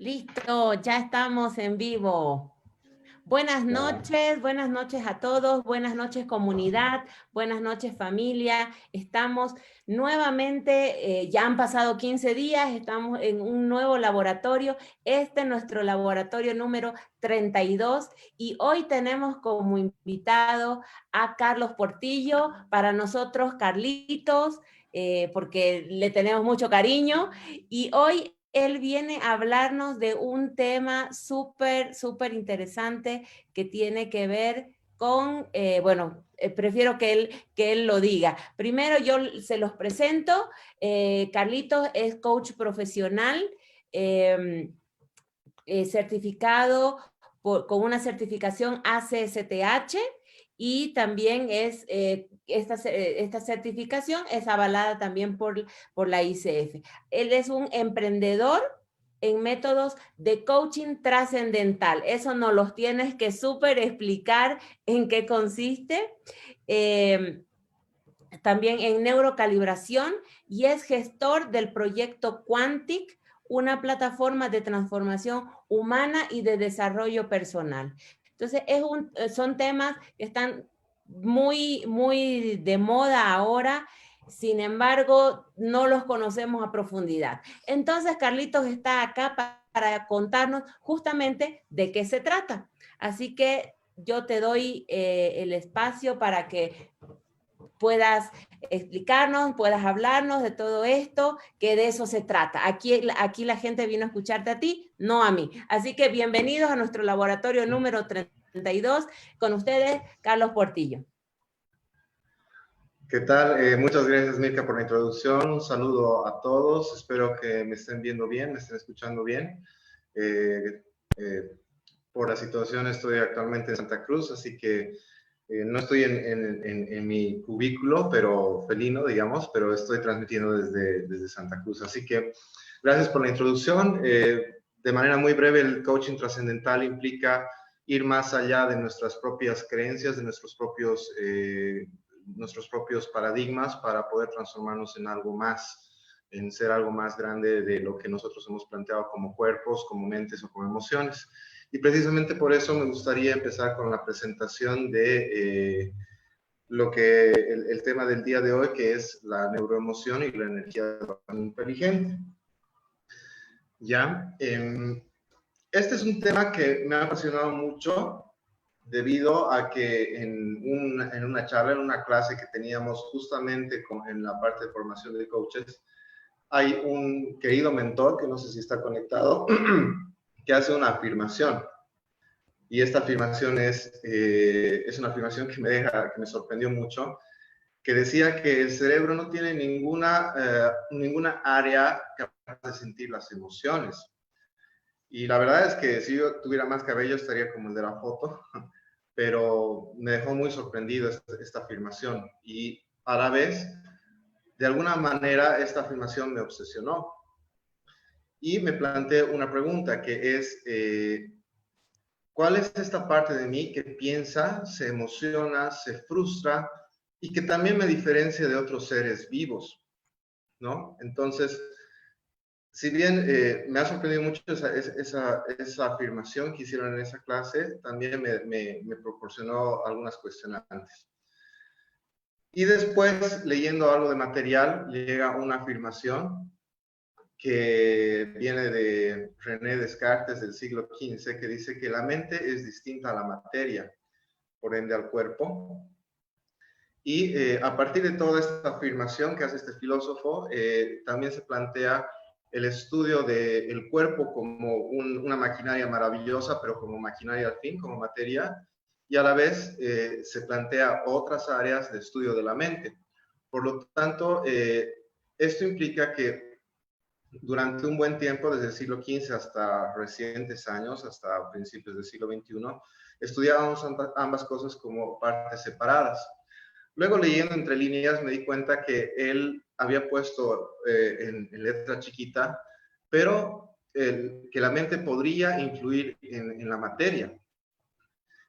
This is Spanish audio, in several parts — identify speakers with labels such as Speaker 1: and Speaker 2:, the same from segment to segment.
Speaker 1: Listo, ya estamos en vivo. Buenas noches a todos, buenas noches comunidad, buenas noches familia. Estamos nuevamente, ya han pasado 15 días, estamos en un nuevo laboratorio. Este es nuestro laboratorio número 32 y hoy tenemos como invitado a Carlos Portillo, para nosotros Carlitos, porque le tenemos mucho cariño y hoy él viene a hablarnos de un tema súper interesante que tiene que ver con, prefiero que él lo diga. Primero yo se los presento. Carlitos es coach profesional, eh, certificado con una certificación ACSTH y también es, esta certificación es avalada también por la ICF. Él es un emprendedor en métodos de coaching trascendental. Eso nos los tienes que súper explicar en qué consiste. También en neurocalibración y es gestor del proyecto Quantic, una plataforma de transformación humana y de desarrollo personal. Entonces, son temas que están muy de moda ahora, sin embargo, no los conocemos a profundidad. Entonces, Carlitos está acá para contarnos justamente de qué se trata. Así que yo te doy el espacio para que puedas explicarnos, puedas hablarnos de todo esto, que de eso se trata. Aquí la gente vino a escucharte a ti, no a mí. Así que bienvenidos a nuestro laboratorio número 32. Con ustedes, Carlos Portillo.
Speaker 2: ¿Qué tal? Muchas gracias, Mirka, por la introducción. Un saludo a todos. Espero que me estén viendo bien, me estén escuchando bien. Por la situación estoy actualmente en Santa Cruz, así que no estoy en mi cubículo, pero felino, digamos, pero estoy transmitiendo desde Santa Cruz. Así que gracias por la introducción. De manera muy breve, el coaching trascendental implica ir más allá de nuestras propias creencias, de nuestros propios paradigmas para poder transformarnos en algo más, en ser algo más grande de lo que nosotros hemos planteado como cuerpos, como mentes o como emociones. Y precisamente por eso me gustaría empezar con la presentación de el tema del día de hoy, que es la neuroemoción y la energía inteligente. ¿Ya? Este es un tema que me ha apasionado mucho debido a que en una charla, en una clase que teníamos justamente en la parte de formación de coaches, hay un querido mentor, que no sé si está conectado, que hace una afirmación. Y esta afirmación es una afirmación que me sorprendió mucho, que decía que el cerebro no tiene ninguna área capaz de sentir las emociones. Y la verdad es que si yo tuviera más cabello estaría como el de la foto, pero me dejó muy sorprendido esta afirmación. Y a la vez, de alguna manera, esta afirmación me obsesionó. Y me planteé una pregunta que es, ¿cuál es esta parte de mí que piensa, se emociona, se frustra y que también me diferencia de otros seres vivos? ¿No? Entonces, si bien me ha sorprendido mucho esa afirmación que hicieron en esa clase, también me proporcionó algunas cuestionantes. Y después, leyendo algo de material, llega una afirmación que viene de René Descartes del siglo XV, que dice que la mente es distinta a la materia, por ende al cuerpo. Y a partir de toda esta afirmación que hace este filósofo, también se plantea el estudio del cuerpo como una maquinaria maravillosa, pero como maquinaria al fin, como materia, y a la vez se plantea otras áreas de estudio de la mente. Por lo tanto, esto implica que durante un buen tiempo, desde el siglo XV hasta recientes años, hasta principios del siglo XXI, estudiábamos ambas cosas como partes separadas. Luego, leyendo entre líneas, me di cuenta que él había puesto en letra chiquita, pero que la mente podría influir en la materia.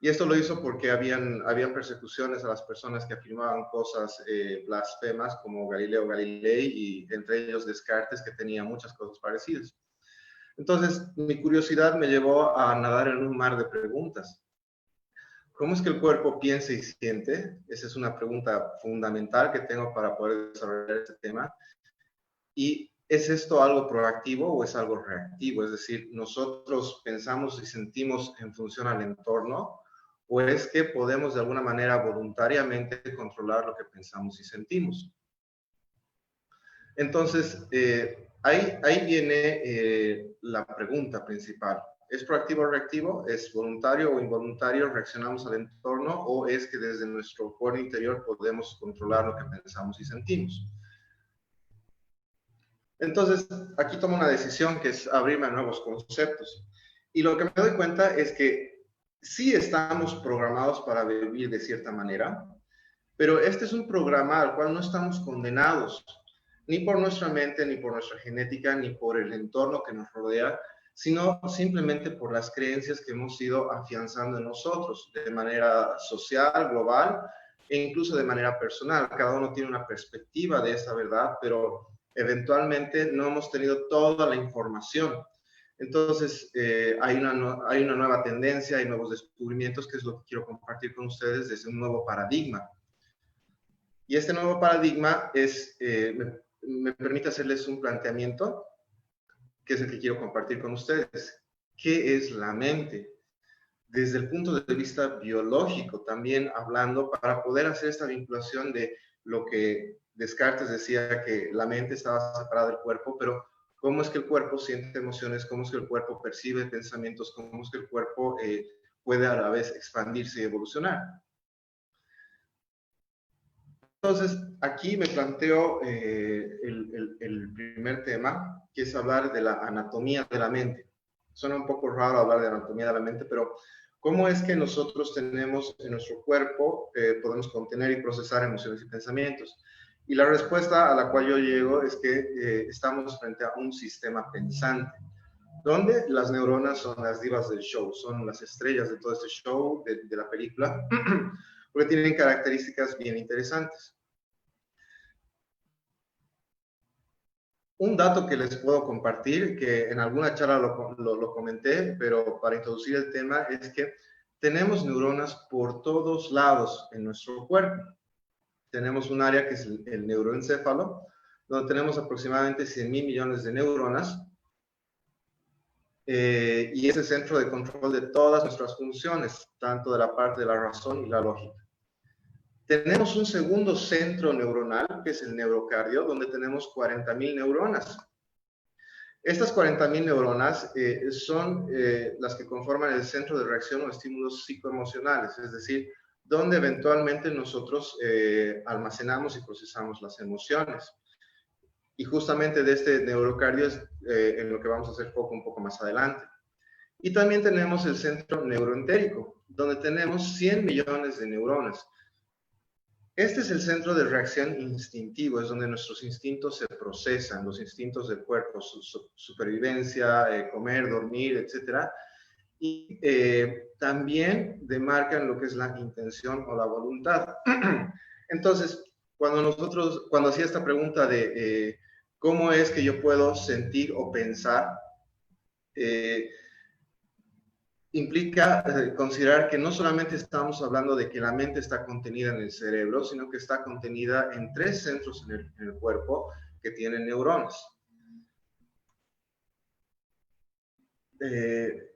Speaker 2: Y esto lo hizo porque habían persecuciones a las personas que afirmaban cosas blasfemas, como Galileo Galilei, y entre ellos Descartes, que tenía muchas cosas parecidas. Entonces, mi curiosidad me llevó a nadar en un mar de preguntas. ¿Cómo es que el cuerpo piensa y siente? Esa es una pregunta fundamental que tengo para poder desarrollar este tema. ¿Y es esto algo proactivo o es algo reactivo? Es decir, ¿nosotros pensamos y sentimos en función al entorno o es que podemos de alguna manera voluntariamente controlar lo que pensamos y sentimos? Entonces, ahí viene la pregunta principal. ¿Es proactivo o reactivo? ¿Es voluntario o involuntario? ¿Reaccionamos al entorno? ¿O es que desde nuestro foro interior podemos controlar lo que pensamos y sentimos? Entonces, aquí tomo una decisión que es abrirme a nuevos conceptos. Y lo que me doy cuenta es que sí estamos programados para vivir de cierta manera, pero este es un programa al cual no estamos condenados, ni por nuestra mente, ni por nuestra genética, ni por el entorno que nos rodea, sino simplemente por las creencias que hemos ido afianzando en nosotros de manera social, global e incluso de manera personal. Cada uno tiene una perspectiva de esa verdad, pero eventualmente no hemos tenido toda la información. Entonces, hay una nueva tendencia, hay nuevos descubrimientos, que es lo que quiero compartir con ustedes desde un nuevo paradigma. Y este nuevo paradigma me permite hacerles un planteamiento, que es el que quiero compartir con ustedes. ¿Qué es la mente? Desde el punto de vista biológico, también hablando, para poder hacer esta vinculación de lo que Descartes decía, que la mente estaba separada del cuerpo, pero cómo es que el cuerpo siente emociones, cómo es que el cuerpo percibe pensamientos, cómo es que el cuerpo puede a la vez expandirse y evolucionar. Entonces, aquí me planteo el primer tema, que es hablar de la anatomía de la mente. Suena un poco raro hablar de anatomía de la mente, pero ¿cómo es que nosotros tenemos en nuestro cuerpo, podemos contener y procesar emociones y pensamientos? Y la respuesta a la cual yo llego es que estamos frente a un sistema pensante, donde las neuronas son las divas del show, son las estrellas de todo este show, de la película, porque tienen características bien interesantes. Un dato que les puedo compartir, que en alguna charla lo comenté, pero para introducir el tema, es que tenemos neuronas por todos lados en nuestro cuerpo. Tenemos un área que es el neuroencéfalo, donde tenemos aproximadamente 100.000 millones de neuronas, y es el centro de control de todas nuestras funciones, tanto de la parte de la razón y la lógica. Tenemos un segundo centro neuronal, que es el neurocardio, donde tenemos 40.000 neuronas. Estas 40.000 neuronas son las que conforman el centro de reacción o estímulos psicoemocionales, es decir, donde eventualmente nosotros almacenamos y procesamos las emociones. Y justamente de este neurocardio es en lo que vamos a hacer foco un poco más adelante. Y también tenemos el centro neuroentérico, donde tenemos 100 millones de neuronas. Este es el centro de reacción instintivo, es donde nuestros instintos se procesan, los instintos del cuerpo, supervivencia, comer, dormir, etc. Y también demarcan lo que es la intención o la voluntad. Entonces, cuando hacía esta pregunta de cómo es que yo puedo sentir o pensar, implica considerar que no solamente estamos hablando de que la mente está contenida en el cerebro, sino que está contenida en 3 centros en el cuerpo que tienen neuronas. En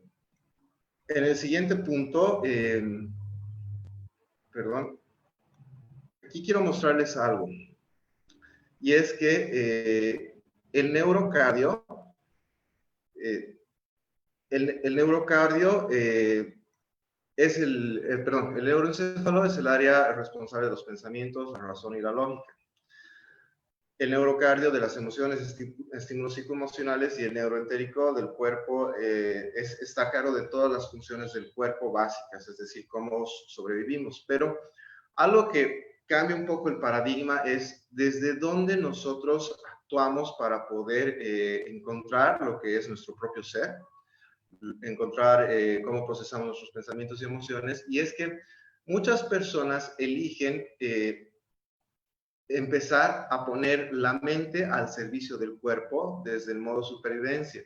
Speaker 2: el siguiente punto, perdón, aquí quiero mostrarles algo, y es que el neurocardio, el neurocardio es el neuroencéfalo es el área responsable de los pensamientos, la razón y la lógica. El neurocardio de las emociones, estímulos psicoemocionales, y el neuroentérico del cuerpo está a cargo de todas las funciones del cuerpo básicas, es decir, cómo sobrevivimos. Pero algo que cambia un poco el paradigma es desde dónde nosotros actuamos para poder encontrar lo que es nuestro propio ser, encontrar cómo procesamos nuestros pensamientos y emociones. Y es que muchas personas eligen empezar a poner la mente al servicio del cuerpo desde el modo supervivencia.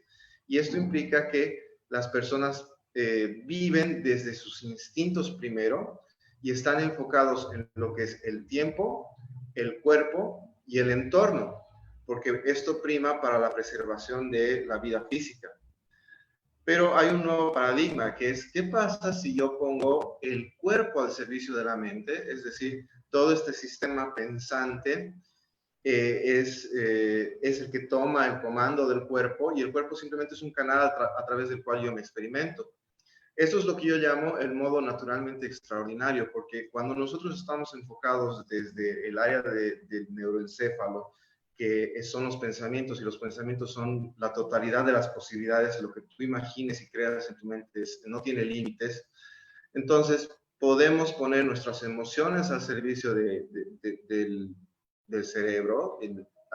Speaker 2: Y esto implica que las personas viven desde sus instintos primero y están enfocados en lo que es el tiempo, el cuerpo y el entorno, porque esto prima para la preservación de la vida física. Pero hay un nuevo paradigma que es, ¿qué pasa si yo pongo el cuerpo al servicio de la mente? Es decir, todo este sistema pensante es el que toma el comando del cuerpo y el cuerpo simplemente es un canal a través del cual yo me experimento. Eso es lo que yo llamo el modo naturalmente extraordinario, porque cuando nosotros estamos enfocados desde el área del neuroencéfalo, que son los pensamientos, y los pensamientos son la totalidad de las posibilidades, lo que tú imagines y creas en tu mente no tiene límites, entonces podemos poner nuestras emociones al servicio del cerebro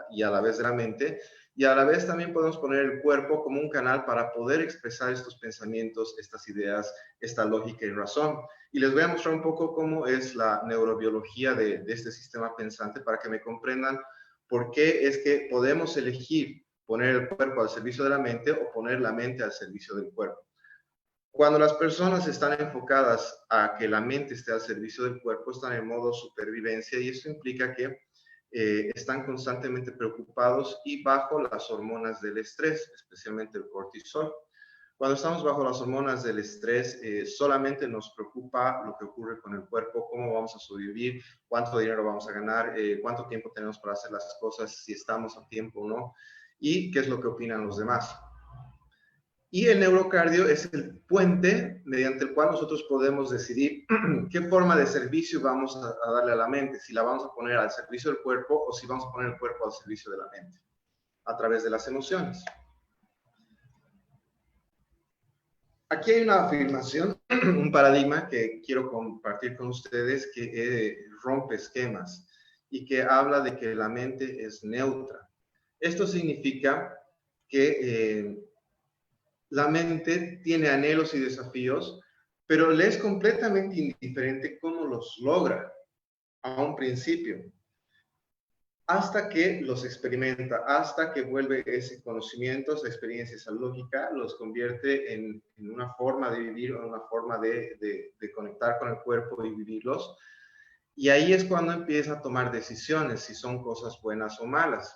Speaker 2: y a la vez de la mente, y a la vez también podemos poner el cuerpo como un canal para poder expresar estos pensamientos, estas ideas, esta lógica y razón. Y les voy a mostrar un poco cómo es la neurobiología de este sistema pensante para que me comprendan por qué es que podemos elegir poner el cuerpo al servicio de la mente o poner la mente al servicio del cuerpo. Cuando las personas están enfocadas a que la mente esté al servicio del cuerpo, están en modo supervivencia y eso implica que están constantemente preocupados y bajo las hormonas del estrés, especialmente el cortisol. Cuando estamos bajo las hormonas del estrés, solamente nos preocupa lo que ocurre con el cuerpo, cómo vamos a sobrevivir, cuánto dinero vamos a ganar, cuánto tiempo tenemos para hacer las cosas, si estamos a tiempo o no, y qué es lo que opinan los demás. Y el neurocardio es el puente mediante el cual nosotros podemos decidir qué forma de servicio vamos a darle a la mente, si la vamos a poner al servicio del cuerpo o si vamos a poner el cuerpo al servicio de la mente, a través de las emociones. Aquí hay una afirmación, un paradigma que quiero compartir con ustedes que rompe esquemas y que habla de que la mente es neutra. Esto significa que la mente tiene anhelos y desafíos, pero le es completamente indiferente cómo los logra a un principio, hasta que los experimenta, hasta que vuelve ese conocimiento, esa experiencia, esa lógica, los convierte en una forma de vivir, en una forma de conectar con el cuerpo y vivirlos. Y ahí es cuando empieza a tomar decisiones, si son cosas buenas o malas.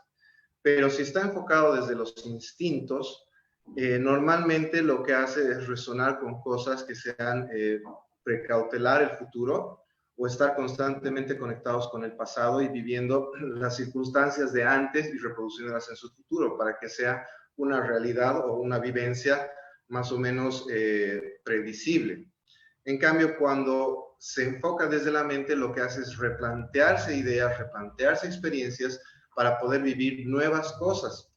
Speaker 2: Pero si está enfocado desde los instintos, normalmente lo que hace es resonar con cosas que sean precautelar el futuro o estar constantemente conectados con el pasado y viviendo las circunstancias de antes y reproduciéndolas en su futuro para que sea una realidad o una vivencia más o menos previsible. En cambio, cuando se enfoca desde la mente, lo que hace es replantearse ideas, replantearse experiencias para poder vivir nuevas cosas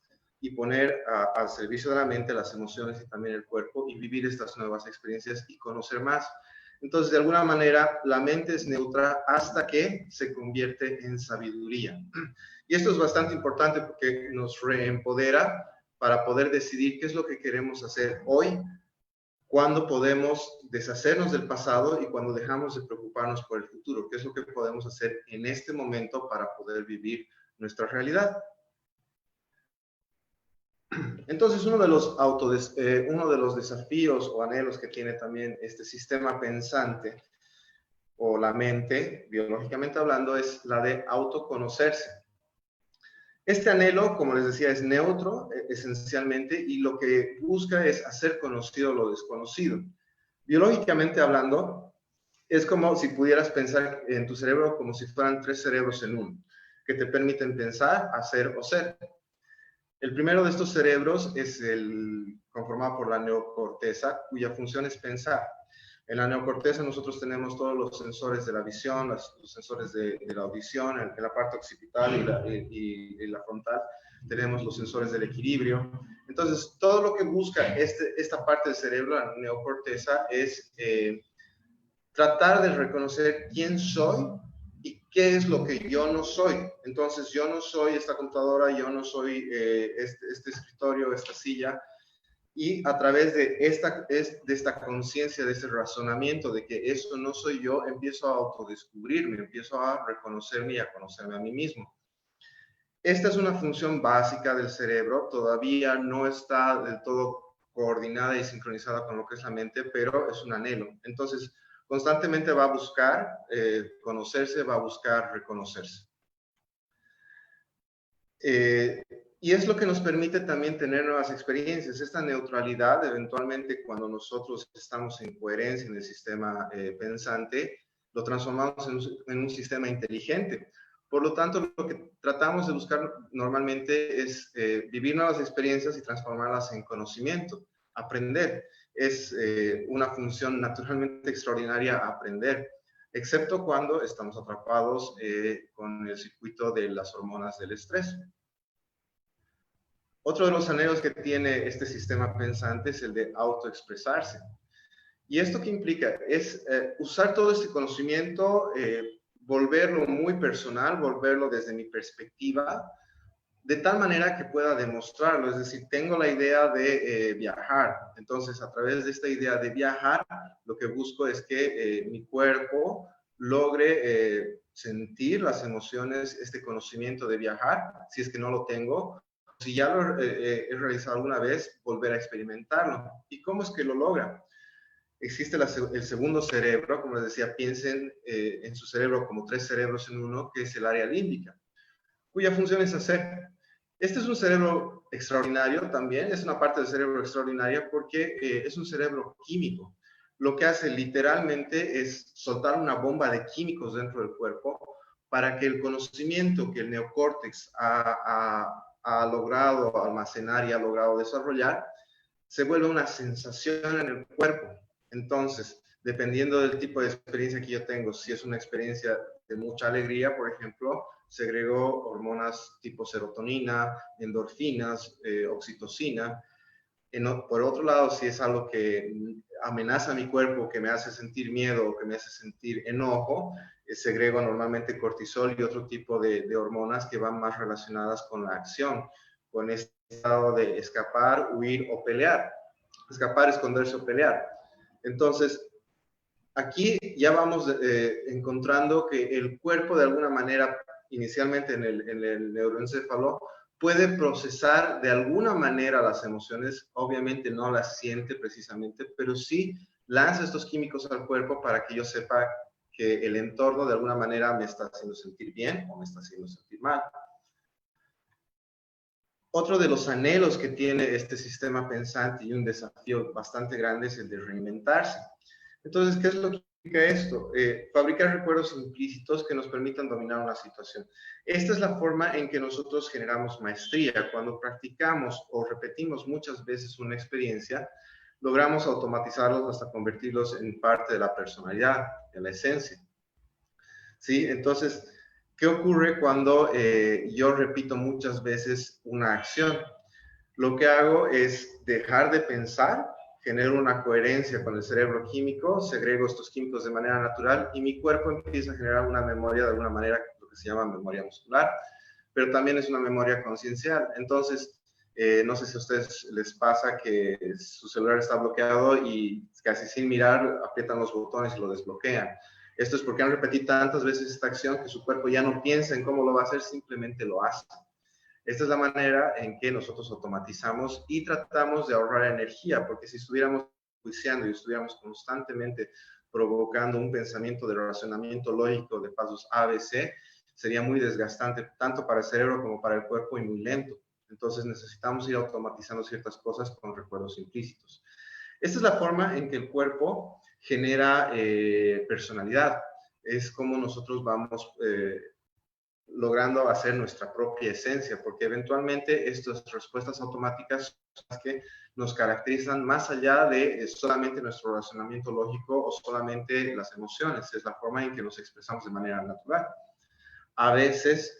Speaker 2: y poner al servicio de la mente las emociones y también el cuerpo y vivir estas nuevas experiencias y conocer más. Entonces, de alguna manera, la mente es neutra hasta que se convierte en sabiduría. Y esto es bastante importante porque nos reempodera para poder decidir qué es lo que queremos hacer hoy, cuando podemos deshacernos del pasado y cuando dejamos de preocuparnos por el futuro, qué es lo que podemos hacer en este momento para poder vivir nuestra realidad. Entonces, uno de los desafíos o anhelos que tiene también este sistema pensante o la mente, biológicamente hablando, es la de autoconocerse. Este anhelo, como les decía, es neutro esencialmente y lo que busca es hacer conocido lo desconocido. Biológicamente hablando, es como si pudieras pensar en tu cerebro como si fueran 3 cerebros en uno, que te permiten pensar, hacer o ser. El primero de estos cerebros es conformado por la neocorteza, cuya función es pensar. En la neocorteza nosotros tenemos todos los sensores de la visión, los sensores de la audición, en la parte occipital y la frontal tenemos los sensores del equilibrio. Entonces, todo lo que busca esta parte del cerebro, la neocorteza, es tratar de reconocer quién soy y qué es lo que yo no soy. Entonces, yo no soy esta computadora, yo no soy este escritorio, esta silla, y a través de esta conciencia, de ese razonamiento de que eso no soy yo, empiezo a autodescubrirme, empiezo a reconocerme y a conocerme a mí mismo. Esta es una función básica del cerebro, todavía no está del todo coordinada y sincronizada con lo que es la mente, pero es un anhelo. Entonces, constantemente va a buscar conocerse, va a buscar reconocerse. Y es lo que nos permite también tener nuevas experiencias. Esta neutralidad, eventualmente, cuando nosotros estamos en coherencia en el sistema pensante, lo transformamos en un sistema inteligente. Por lo tanto, lo que tratamos de buscar normalmente es vivir nuevas experiencias y transformarlas en conocimiento, aprender. Es una función naturalmente extraordinaria aprender, excepto cuando estamos atrapados con el circuito de las hormonas del estrés. Otro de los anhelos que tiene este sistema pensante es el de autoexpresarse. ¿Y esto qué implica? Es usar todo este conocimiento, volverlo muy personal, volverlo desde mi perspectiva, de tal manera que pueda demostrarlo. Es decir, tengo la idea de viajar. Entonces, a través de esta idea de viajar, lo que busco es que mi cuerpo logre sentir las emociones, este conocimiento de viajar, si es que no lo tengo. Si ya lo he realizado alguna vez, volver a experimentarlo. ¿Y cómo es que lo logra? Existe el segundo cerebro, como les decía, piensen en su cerebro como 3 cerebros en uno, que es el área límbica, cuya función es hacer. Este es un cerebro extraordinario también, es una parte del cerebro extraordinaria porque es un cerebro químico. Lo que hace literalmente es soltar una bomba de químicos dentro del cuerpo para que el conocimiento que el neocórtex ha logrado almacenar y ha logrado desarrollar se vuelva una sensación en el cuerpo. Entonces, dependiendo del tipo de experiencia que yo tengo, si es una experiencia de mucha alegría, por ejemplo, segrego hormonas tipo serotonina, endorfinas, oxitocina. Por otro lado, si es algo que amenaza mi cuerpo, que me hace sentir miedo o que me hace sentir enojo, segrego normalmente cortisol y otro tipo de hormonas que van más relacionadas con la acción, con este estado de escapar, huir o pelear. Escapar, esconderse o pelear. Entonces, aquí ya vamos encontrando que el cuerpo de alguna manera, inicialmente en el neuroencéfalo, puede procesar de alguna manera las emociones, obviamente no las siente precisamente, pero sí lanza estos químicos al cuerpo para que yo sepa que el entorno de alguna manera me está haciendo sentir bien o me está haciendo sentir mal. Otro de los anhelos que tiene este sistema pensante y un desafío bastante grande es el de reinventarse. Entonces, ¿qué es lo que significa esto? Fabricar recuerdos implícitos que nos permitan dominar una situación. Esta es la forma en que nosotros generamos maestría. Cuando practicamos o repetimos muchas veces una experiencia, logramos automatizarlos hasta convertirlos en parte de la personalidad, de la esencia. ¿Sí? Entonces, ¿qué ocurre cuando yo repito muchas veces una acción? Lo que hago es dejar de pensar, genero una coherencia con el cerebro químico, segrego estos químicos de manera natural y mi cuerpo empieza a generar una memoria de alguna manera, lo que se llama memoria muscular, pero también es una memoria conciencial. Entonces, no sé si a ustedes les pasa que su celular está bloqueado y casi sin mirar aprietan los botones y lo desbloquean. Esto es porque han repetido tantas veces esta acción que su cuerpo ya no piensa en cómo lo va a hacer, simplemente lo hace. Esta es la manera en que nosotros automatizamos y tratamos de ahorrar energía, porque si estuviéramos juiciando y estuviéramos constantemente provocando un pensamiento de razonamiento lógico de pasos A, B, C, sería muy desgastante tanto para el cerebro como para el cuerpo y muy lento. Entonces necesitamos ir automatizando ciertas cosas con recuerdos implícitos. Esta es la forma en que el cuerpo genera personalidad. Es como nosotros vamos logrando hacer nuestra propia esencia, porque eventualmente estas respuestas automáticas son las que nos caracterizan más allá de solamente nuestro razonamiento lógico o solamente las emociones. Es la forma en que nos expresamos de manera natural. A veces,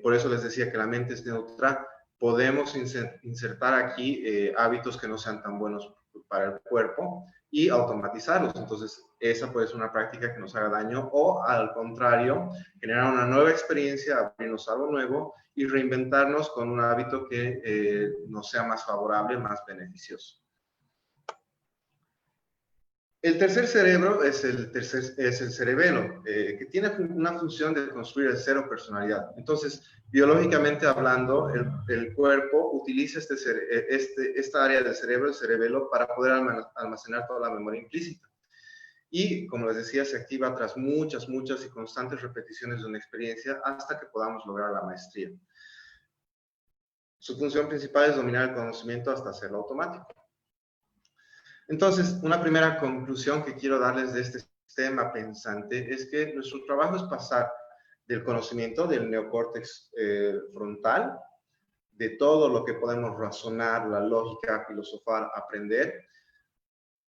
Speaker 2: por eso les decía que la mente es neutra, podemos insertar aquí hábitos que no sean tan buenos para el cuerpo y automatizarlos. Entonces, esa puede ser una práctica que nos haga daño o, al contrario, generar una nueva experiencia, abrirnos algo nuevo y reinventarnos con un hábito que nos sea más favorable, más beneficioso. El tercer cerebro es el cerebelo, que tiene una función de construir el cero personalidad. Entonces, biológicamente hablando, el cuerpo utiliza esta área del cerebro, el cerebelo, para poder almacenar toda la memoria implícita. Y, como les decía, se activa tras muchas y constantes repeticiones de una experiencia hasta que podamos lograr la maestría. Su función principal es dominar el conocimiento hasta hacerlo automático. Entonces, una primera conclusión que quiero darles de este sistema pensante es que nuestro trabajo es pasar del conocimiento del neocórtex frontal, de todo lo que podemos razonar, la lógica, filosofar, aprender,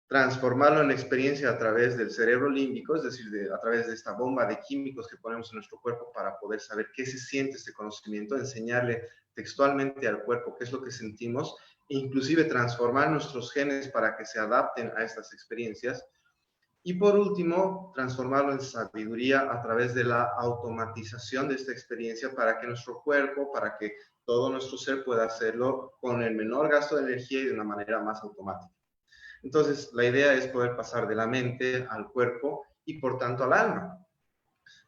Speaker 2: transformarlo en experiencia a través del cerebro límbico, es decir, a través de esta bomba de químicos que ponemos en nuestro cuerpo para poder saber qué se siente este conocimiento, enseñarle textualmente al cuerpo qué es lo que sentimos, e inclusive transformar nuestros genes para que se adapten a estas experiencias. Y por último, transformarlo en sabiduría a través de la automatización de esta experiencia para que nuestro cuerpo, para que todo nuestro ser pueda hacerlo con el menor gasto de energía y de una manera más automática. Entonces, la idea es poder pasar de la mente al cuerpo y por tanto al alma.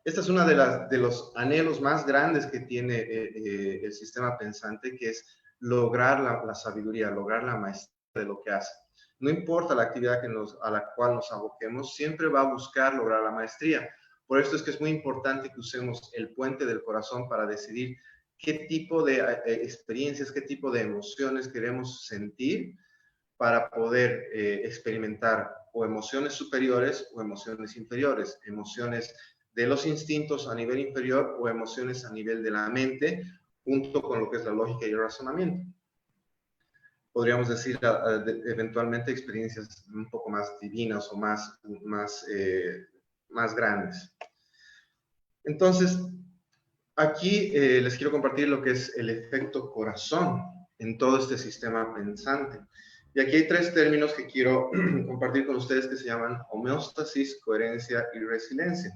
Speaker 2: Esta es una de los anhelos más grandes que tiene el sistema pensante, que es lograr la sabiduría, lograr la maestría de lo que hace. No importa la actividad a la cual nos aboquemos, siempre va a buscar lograr la maestría. Por esto es que es muy importante que usemos el puente del corazón para decidir qué tipo de experiencias, qué tipo de emociones queremos sentir para poder experimentar o emociones superiores o emociones inferiores, emociones de los instintos a nivel inferior o emociones a nivel de la mente, junto con lo que es la lógica y el razonamiento. Podríamos decir eventualmente experiencias un poco más divinas o más grandes. Entonces, aquí les quiero compartir lo que es el efecto corazón en todo este sistema pensante. Y aquí hay tres términos que quiero compartir con ustedes que se llaman homeostasis, coherencia y resiliencia.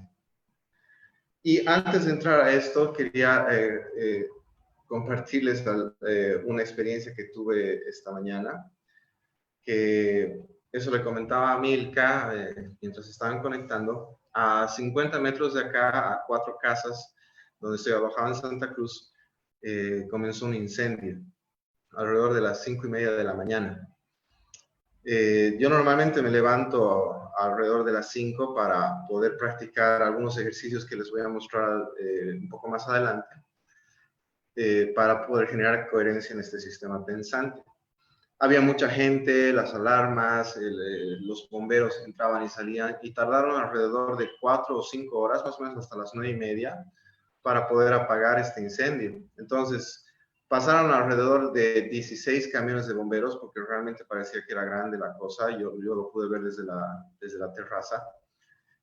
Speaker 2: Y antes de entrar a esto, quería compartirles una experiencia que tuve esta mañana, que eso le comentaba a Milka mientras estaban conectando. A 50 metros de acá, a 4 casas, donde estoy alojado en Santa Cruz, comenzó un incendio alrededor de las 5:30 de la mañana. Yo normalmente me levanto alrededor de las 5 para poder practicar algunos ejercicios que les voy a mostrar un poco más adelante, para poder generar coherencia en este sistema pensante. Había mucha gente, las alarmas, los bomberos entraban y salían y tardaron alrededor de 4 o 5 horas, más o menos hasta las 9:30, para poder apagar este incendio. Entonces, pasaron alrededor de 16 camiones de bomberos, porque realmente parecía que era grande la cosa. Yo lo pude ver desde la terraza.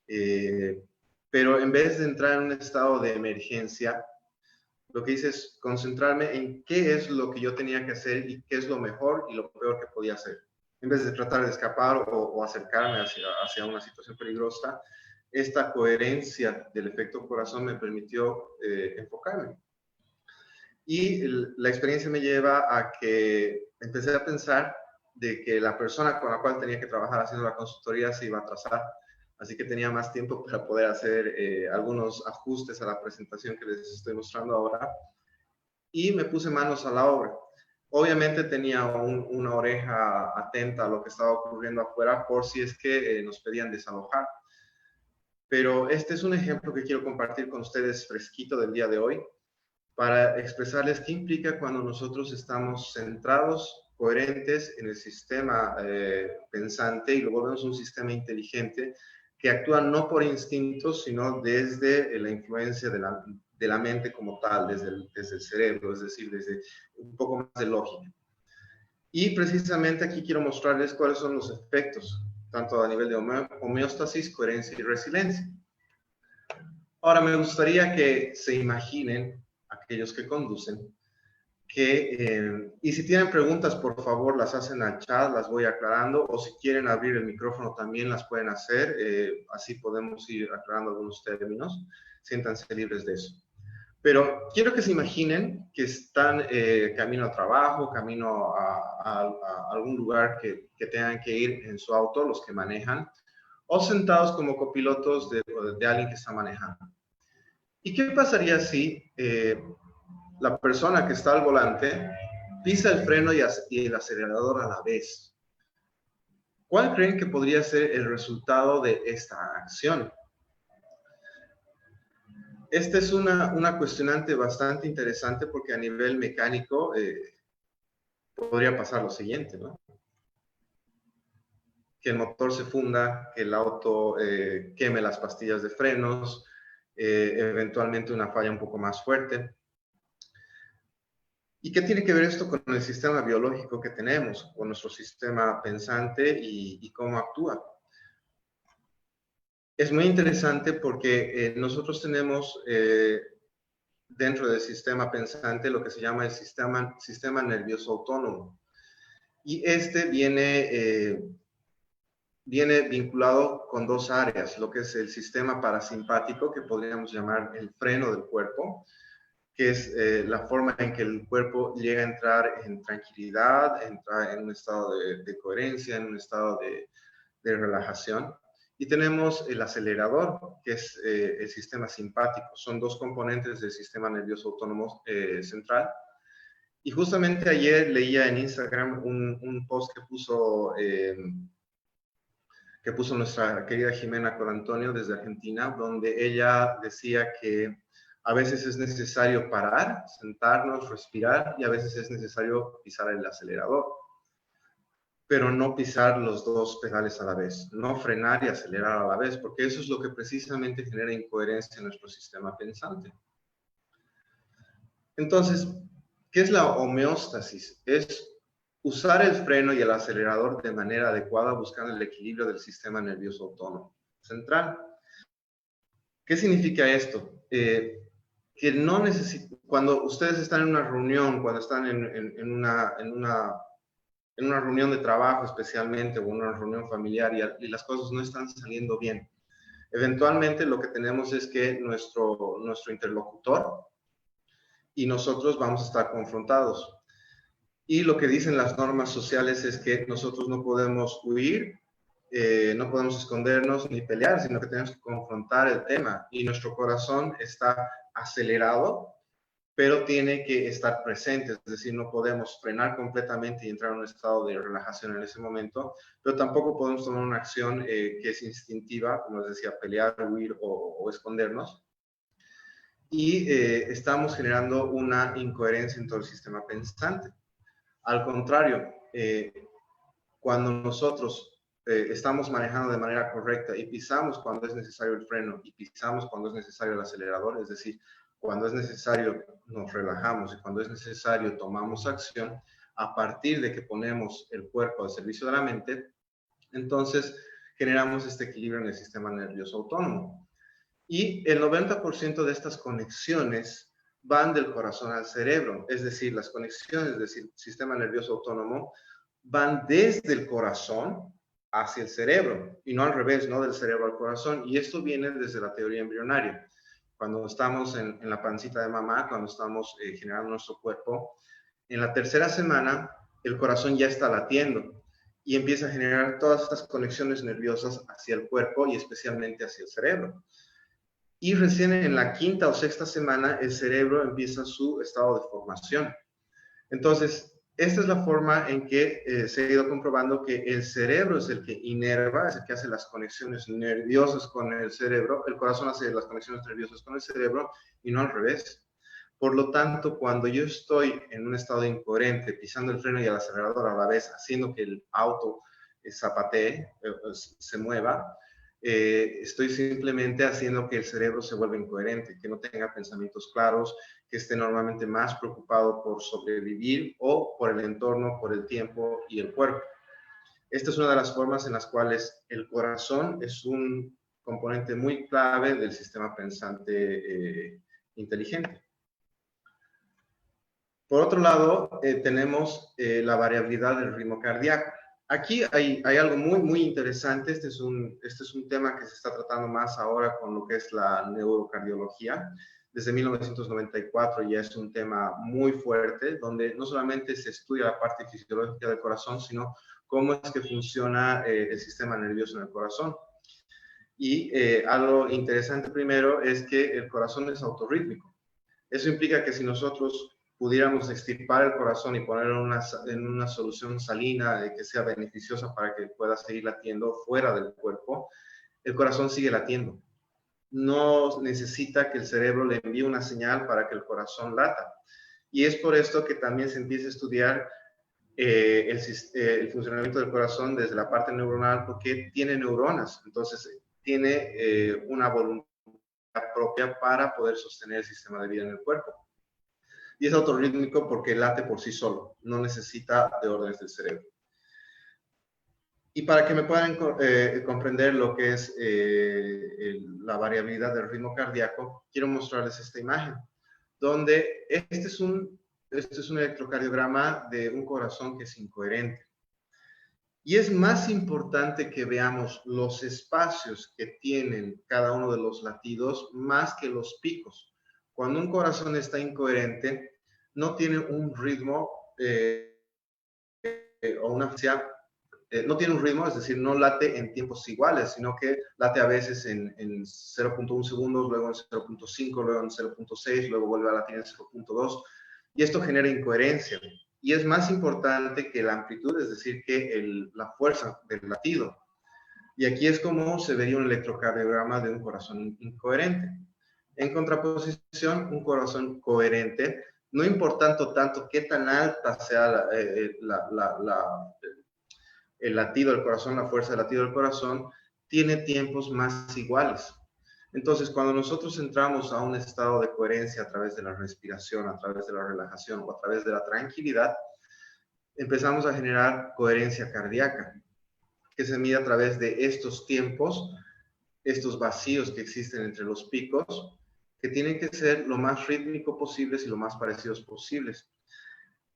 Speaker 2: Pero en vez de entrar en un estado de emergencia, lo que hice es concentrarme en qué es lo que yo tenía que hacer y qué es lo mejor y lo peor que podía hacer. En vez de tratar de escapar o acercarme hacia una situación peligrosa, esta coherencia del efecto corazón me permitió enfocarme. Y la experiencia me lleva a que empecé a pensar de que la persona con la cual tenía que trabajar haciendo la consultoría se iba a atrasar. Así que tenía más tiempo para poder hacer algunos ajustes a la presentación que les estoy mostrando ahora. Y me puse manos a la obra. Obviamente tenía una oreja atenta a lo que estaba ocurriendo afuera por si es que nos pedían desalojar. Pero este es un ejemplo que quiero compartir con ustedes fresquito del día de hoy, para expresarles qué implica cuando nosotros estamos centrados, coherentes en el sistema pensante y lo volvemos un sistema inteligente que actúa no por instintos, sino desde la influencia de la mente como tal, desde el cerebro, es decir, desde un poco más de lógica. Y precisamente aquí quiero mostrarles cuáles son los efectos, tanto a nivel de homeostasis, coherencia y resiliencia. Ahora, me gustaría que se imaginen, aquellos que conducen, y si tienen preguntas, por favor, las hacen al chat, las voy aclarando, o si quieren abrir el micrófono también las pueden hacer, así podemos ir aclarando algunos términos, siéntanse libres de eso. Pero quiero que se imaginen que están camino al trabajo, camino a algún lugar que tengan que ir en su auto, los que manejan, o sentados como copilotos de alguien que está manejando. ¿Y qué pasaría si la persona que está al volante pisa el freno y el acelerador a la vez? ¿Cuál creen que podría ser el resultado de esta acción? Esta es una cuestionante bastante interesante porque a nivel mecánico podría pasar lo siguiente, ¿no? Que el motor se funda, que el auto queme las pastillas de frenos, eventualmente una falla un poco más fuerte. ¿Y qué tiene que ver esto con el sistema biológico que tenemos, con nuestro sistema pensante y cómo actúa? Es muy interesante porque nosotros tenemos dentro del sistema pensante lo que se llama el sistema nervioso autónomo. Y este viene vinculado con dos áreas, lo que es el sistema parasimpático, que podríamos llamar el freno del cuerpo, que es la forma en que el cuerpo llega a entrar en tranquilidad, entra en un estado de coherencia, en un estado de relajación. Y tenemos el acelerador, que es el sistema simpático. Son dos componentes del sistema nervioso autónomo central. Y justamente ayer leía en Instagram un post que puso nuestra querida Jimena Colantonio desde Argentina, donde ella decía que a veces es necesario parar, sentarnos, respirar, y a veces es necesario pisar el acelerador, pero no pisar los dos pedales a la vez, no frenar y acelerar a la vez, porque eso es lo que precisamente genera incoherencia en nuestro sistema pensante. Entonces, ¿qué es la homeostasis? Es usar el freno y el acelerador de manera adecuada, buscando el equilibrio del sistema nervioso autónomo central. ¿Qué significa esto? Que no necesita, cuando ustedes están en una reunión, cuando están en una reunión de trabajo especialmente, o una reunión familiar y las cosas no están saliendo bien, eventualmente lo que tenemos es que nuestro interlocutor y nosotros vamos a estar confrontados. Y lo que dicen las normas sociales es que nosotros no podemos huir, no podemos escondernos ni pelear, sino que tenemos que confrontar el tema. Y nuestro corazón está acelerado, pero tiene que estar presente, es decir, no podemos frenar completamente y entrar en un estado de relajación en ese momento, pero tampoco podemos tomar una acción que es instintiva, como les decía, pelear, huir o escondernos. Y estamos generando una incoherencia en todo el sistema pensante. Al contrario, cuando nosotros estamos manejando de manera correcta y pisamos cuando es necesario el freno y pisamos cuando es necesario el acelerador, es decir, cuando es necesario nos relajamos y cuando es necesario tomamos acción, a partir de que ponemos el cuerpo al servicio de la mente, entonces generamos este equilibrio en el sistema nervioso autónomo. Y el 90% de estas conexiones van del corazón al cerebro, es decir, las conexiones del sistema nervioso autónomo van desde el corazón hacia el cerebro, y no al revés, no del cerebro al corazón, y esto viene desde la teoría embrionaria. Cuando estamos en la pancita de mamá, cuando estamos generando nuestro cuerpo, en la tercera semana el corazón ya está latiendo y empieza a generar todas estas conexiones nerviosas hacia el cuerpo y especialmente hacia el cerebro. Y recién en la quinta o sexta semana el cerebro empieza su estado de formación. Entonces, esta es la forma en que se ha ido comprobando que el cerebro es el que inerva, es el que hace las conexiones nerviosas con el cerebro, el corazón hace las conexiones nerviosas con el cerebro y no al revés. Por lo tanto, cuando yo estoy en un estado incoherente, pisando el freno y el acelerador a la vez, haciendo que el auto zapatee, se mueva, estoy simplemente haciendo que el cerebro se vuelva incoherente, que no tenga pensamientos claros, que esté normalmente más preocupado por sobrevivir o por el entorno, por el tiempo y el cuerpo. Esta es una de las formas en las cuales el corazón es un componente muy clave del sistema pensante inteligente. Por otro lado, tenemos la variabilidad del ritmo cardíaco. Aquí hay algo muy interesante. Este es un tema que se está tratando más ahora con lo que es la neurocardiología. Desde 1994 ya es un tema muy fuerte, donde no solamente se estudia la parte fisiológica del corazón, sino cómo es que funciona el sistema nervioso en el corazón. Y algo interesante primero es que el corazón es autorrítmico. Eso implica que si nosotros pudiéramos extirpar el corazón y ponerlo en una solución salina que sea beneficiosa para que pueda seguir latiendo fuera del cuerpo, el corazón sigue latiendo. No necesita que el cerebro le envíe una señal para que el corazón lata. Y es por esto que también se empieza a estudiar el funcionamiento del corazón desde la parte neuronal, porque tiene neuronas, entonces tiene una voluntad propia para poder sostener el sistema de vida en el cuerpo. Y es autorrítmico porque late por sí solo, no necesita de órdenes del cerebro. Y para que me puedan comprender lo que es la variabilidad del ritmo cardíaco, quiero mostrarles esta imagen, donde este es un electrocardiograma de un corazón que es incoherente. Y es más importante que veamos los espacios que tienen cada uno de los latidos más que los picos. Cuando un corazón está incoherente, no tiene un ritmo o una frecuencia, no tiene un ritmo, es decir, no late en tiempos iguales, sino que late a veces en 0.1 segundos, luego en 0.5, luego en 0.6, luego vuelve a latir en 0.2, y esto genera incoherencia. Y es más importante que la amplitud, es decir, que la fuerza del latido. Y aquí es como se vería un electrocardiograma de un corazón incoherente. En contraposición, un corazón coherente, no importando tanto qué tan alta sea el latido del corazón, la fuerza del latido del corazón, tiene tiempos más iguales. Entonces, cuando nosotros entramos a un estado de coherencia a través de la respiración, a través de la relajación o a través de la tranquilidad, empezamos a generar coherencia cardíaca, que se mide a través de estos tiempos, estos vacíos que existen entre los picos, que tienen que ser lo más rítmico posibles y lo más parecidos posibles.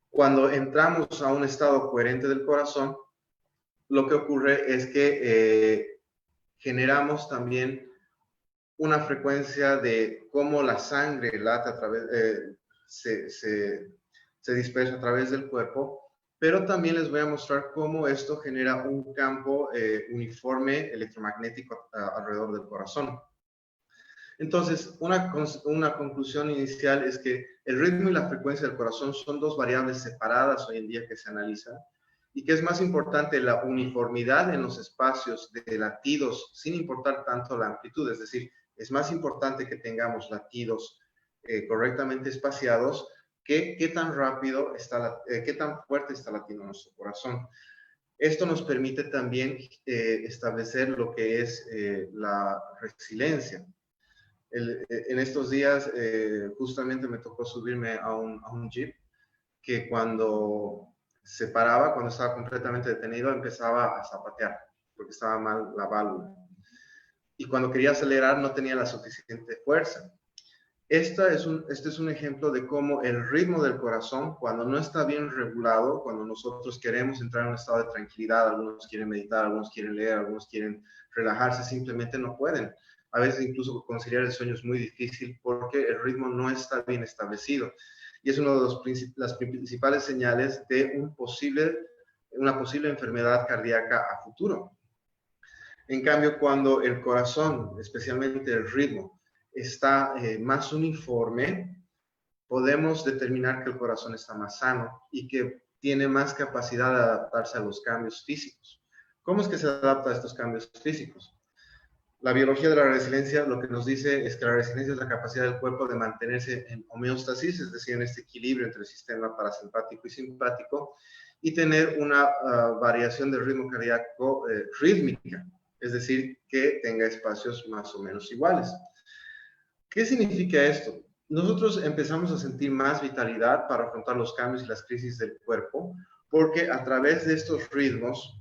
Speaker 2: Cuando entramos a un estado coherente del corazón, lo que ocurre es que generamos también una frecuencia de cómo la sangre late a través, se dispersa a través del cuerpo, pero también les voy a mostrar cómo esto genera un campo uniforme electromagnético alrededor del corazón. Entonces, una conclusión inicial es que el ritmo y la frecuencia del corazón son dos variables separadas hoy en día que se analizan, y que es más importante la uniformidad en los espacios de latidos, sin importar tanto la amplitud, es decir, es más importante que tengamos latidos correctamente espaciados que qué tan rápido está, qué tan fuerte está latiendo nuestro corazón. Esto nos permite también establecer lo que es la resiliencia. En estos días justamente me tocó subirme a un jeep que cuando se paraba, cuando estaba completamente detenido, empezaba a zapatear porque estaba mal la válvula. Y cuando quería acelerar no tenía la suficiente fuerza. Este es un ejemplo de cómo el ritmo del corazón, cuando no está bien regulado, cuando nosotros queremos entrar en un estado de tranquilidad, algunos quieren meditar, algunos quieren leer, algunos quieren relajarse, simplemente no pueden. A veces incluso conciliar el sueño es muy difícil porque el ritmo no está bien establecido. Y es una de las principales señales de una posible enfermedad cardíaca a futuro. En cambio, cuando el corazón, especialmente el ritmo, está más uniforme, podemos determinar que el corazón está más sano y que tiene más capacidad de adaptarse a los cambios físicos. ¿Cómo es que se adapta a estos cambios físicos? La biología de la resiliencia lo que nos dice es que la resiliencia es la capacidad del cuerpo de mantenerse en homeostasis, es decir, en este equilibrio entre el sistema parasimpático y simpático, y tener una variación del ritmo cardíaco rítmica, es decir, que tenga espacios más o menos iguales. ¿Qué significa esto? Nosotros empezamos a sentir más vitalidad para afrontar los cambios y las crisis del cuerpo, porque a través de estos ritmos,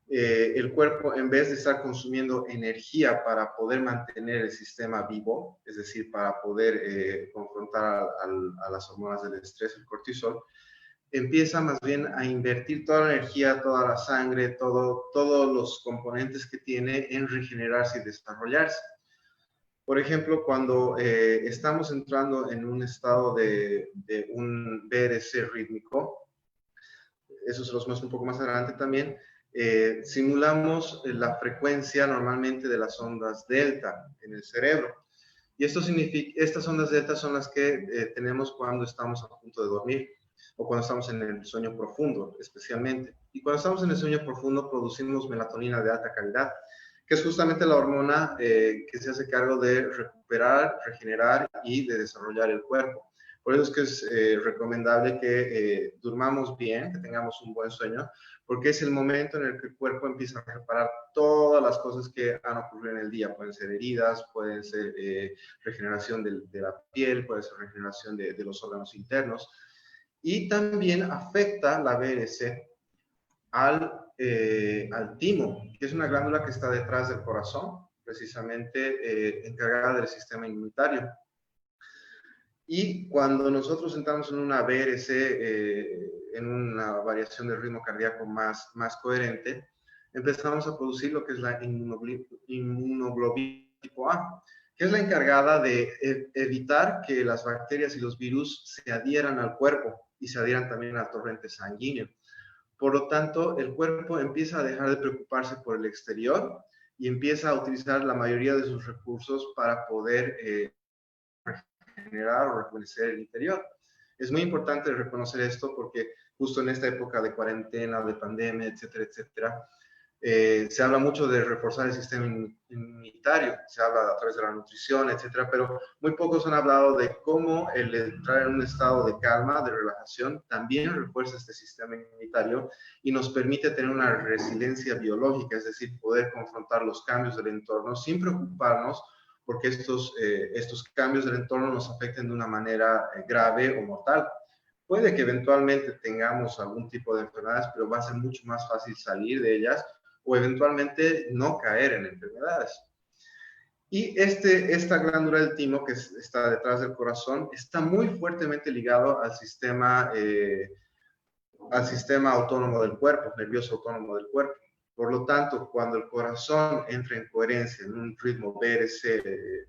Speaker 2: el cuerpo, en vez de estar consumiendo energía para poder mantener el sistema vivo, es decir, para poder confrontar a las hormonas del estrés, el cortisol, empieza más bien a invertir toda la energía, toda la sangre, todos los componentes que tiene en regenerarse y desarrollarse. Por ejemplo, cuando estamos entrando en un estado de un VRC rítmico, eso se los muestro un poco más adelante también, simulamos la frecuencia normalmente de las ondas delta en el cerebro. Y esto significa, estas ondas delta son las que tenemos cuando estamos a punto de dormir o cuando estamos en el sueño profundo, especialmente. Y cuando estamos en el sueño profundo producimos melatonina de alta calidad, que es justamente la hormona que se hace cargo de recuperar, regenerar y de desarrollar el cuerpo. Por eso es que es recomendable que durmamos bien, que tengamos un buen sueño, porque es el momento en el que el cuerpo empieza a reparar todas las cosas que han ocurrido en el día. Pueden ser heridas, pueden ser regeneración de la piel, puede ser regeneración de los órganos internos. Y también afecta la BRC al timo, que es una glándula que está detrás del corazón, precisamente encargada del sistema inmunitario. Y cuando nosotros entramos en una BRC, en una variación del ritmo cardíaco más coherente, empezamos a producir lo que es la inmunoglobina tipo A, que es la encargada de evitar que las bacterias y los virus se adhieran al cuerpo y se adhieran también al torrente sanguíneo. Por lo tanto, el cuerpo empieza a dejar de preocuparse por el exterior y empieza a utilizar la mayoría de sus recursos para poder generar o rejuvenecer el interior. Es muy importante reconocer esto porque justo en esta época de cuarentena, de pandemia, etcétera, etcétera, se habla mucho de reforzar el sistema inmunitario, se habla a través de la nutrición, etcétera, pero muy pocos han hablado de cómo el entrar en un estado de calma, de relajación, también refuerza este sistema inmunitario y nos permite tener una resiliencia biológica, es decir, poder confrontar los cambios del entorno sin preocuparnos porque estos cambios del entorno nos afecten de una manera grave o mortal. Puede que eventualmente tengamos algún tipo de enfermedades, pero va a ser mucho más fácil salir de ellas o eventualmente no caer en enfermedades. Y esta glándula del timo que está detrás del corazón está muy fuertemente ligado al sistema autónomo del cuerpo, nervioso autónomo del cuerpo. Por lo tanto, cuando el corazón entra en coherencia, en un ritmo BRC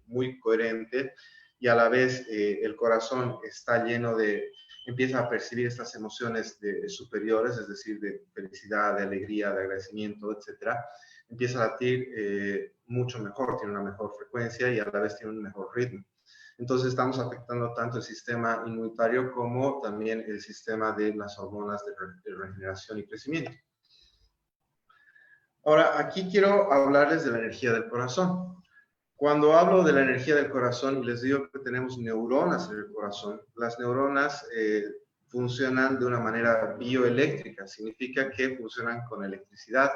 Speaker 2: muy coherente, y a la vez el corazón está lleno empieza a percibir estas emociones superiores, es decir, de felicidad, de alegría, de agradecimiento, etcétera, empieza a latir mucho mejor, tiene una mejor frecuencia y a la vez tiene un mejor ritmo. Entonces estamos afectando tanto el sistema inmunitario como también el sistema de las hormonas de regeneración y crecimiento. Ahora, aquí quiero hablarles de la energía del corazón. Cuando hablo de la energía del corazón y les digo que tenemos neuronas en el corazón, las neuronas funcionan de una manera bioeléctrica, significa que funcionan con electricidad.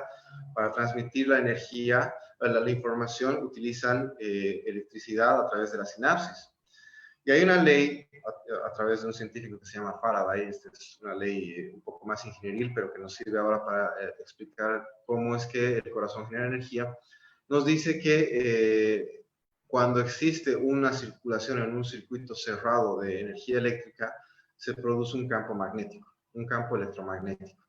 Speaker 2: Para transmitir la energía, la información, utilizan electricidad a través de la sinapsis. Y hay una ley a través de un científico que se llama Faraday, esta es una ley un poco más ingenieril, pero que nos sirve ahora para explicar cómo es que el corazón genera energía. Nos dice que cuando existe una circulación en un circuito cerrado de energía eléctrica, se produce un campo magnético, un campo electromagnético.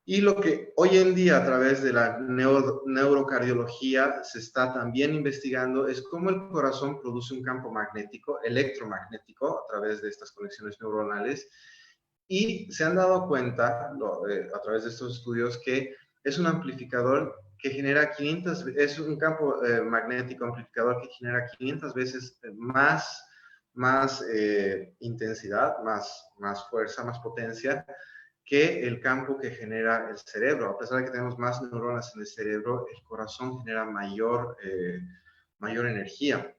Speaker 2: Y lo que hoy en día a través de la neurocardiología se está también investigando es cómo el corazón produce un campo magnético, electromagnético, a través de estas conexiones neuronales. Y se han dado cuenta a través de estos estudios que es un amplificador que genera 500, es un campo magnético amplificador que genera 500 veces más intensidad, más fuerza, más potencia que el campo que genera el cerebro. A pesar de que tenemos más neuronas en el cerebro, el corazón genera mayor energía.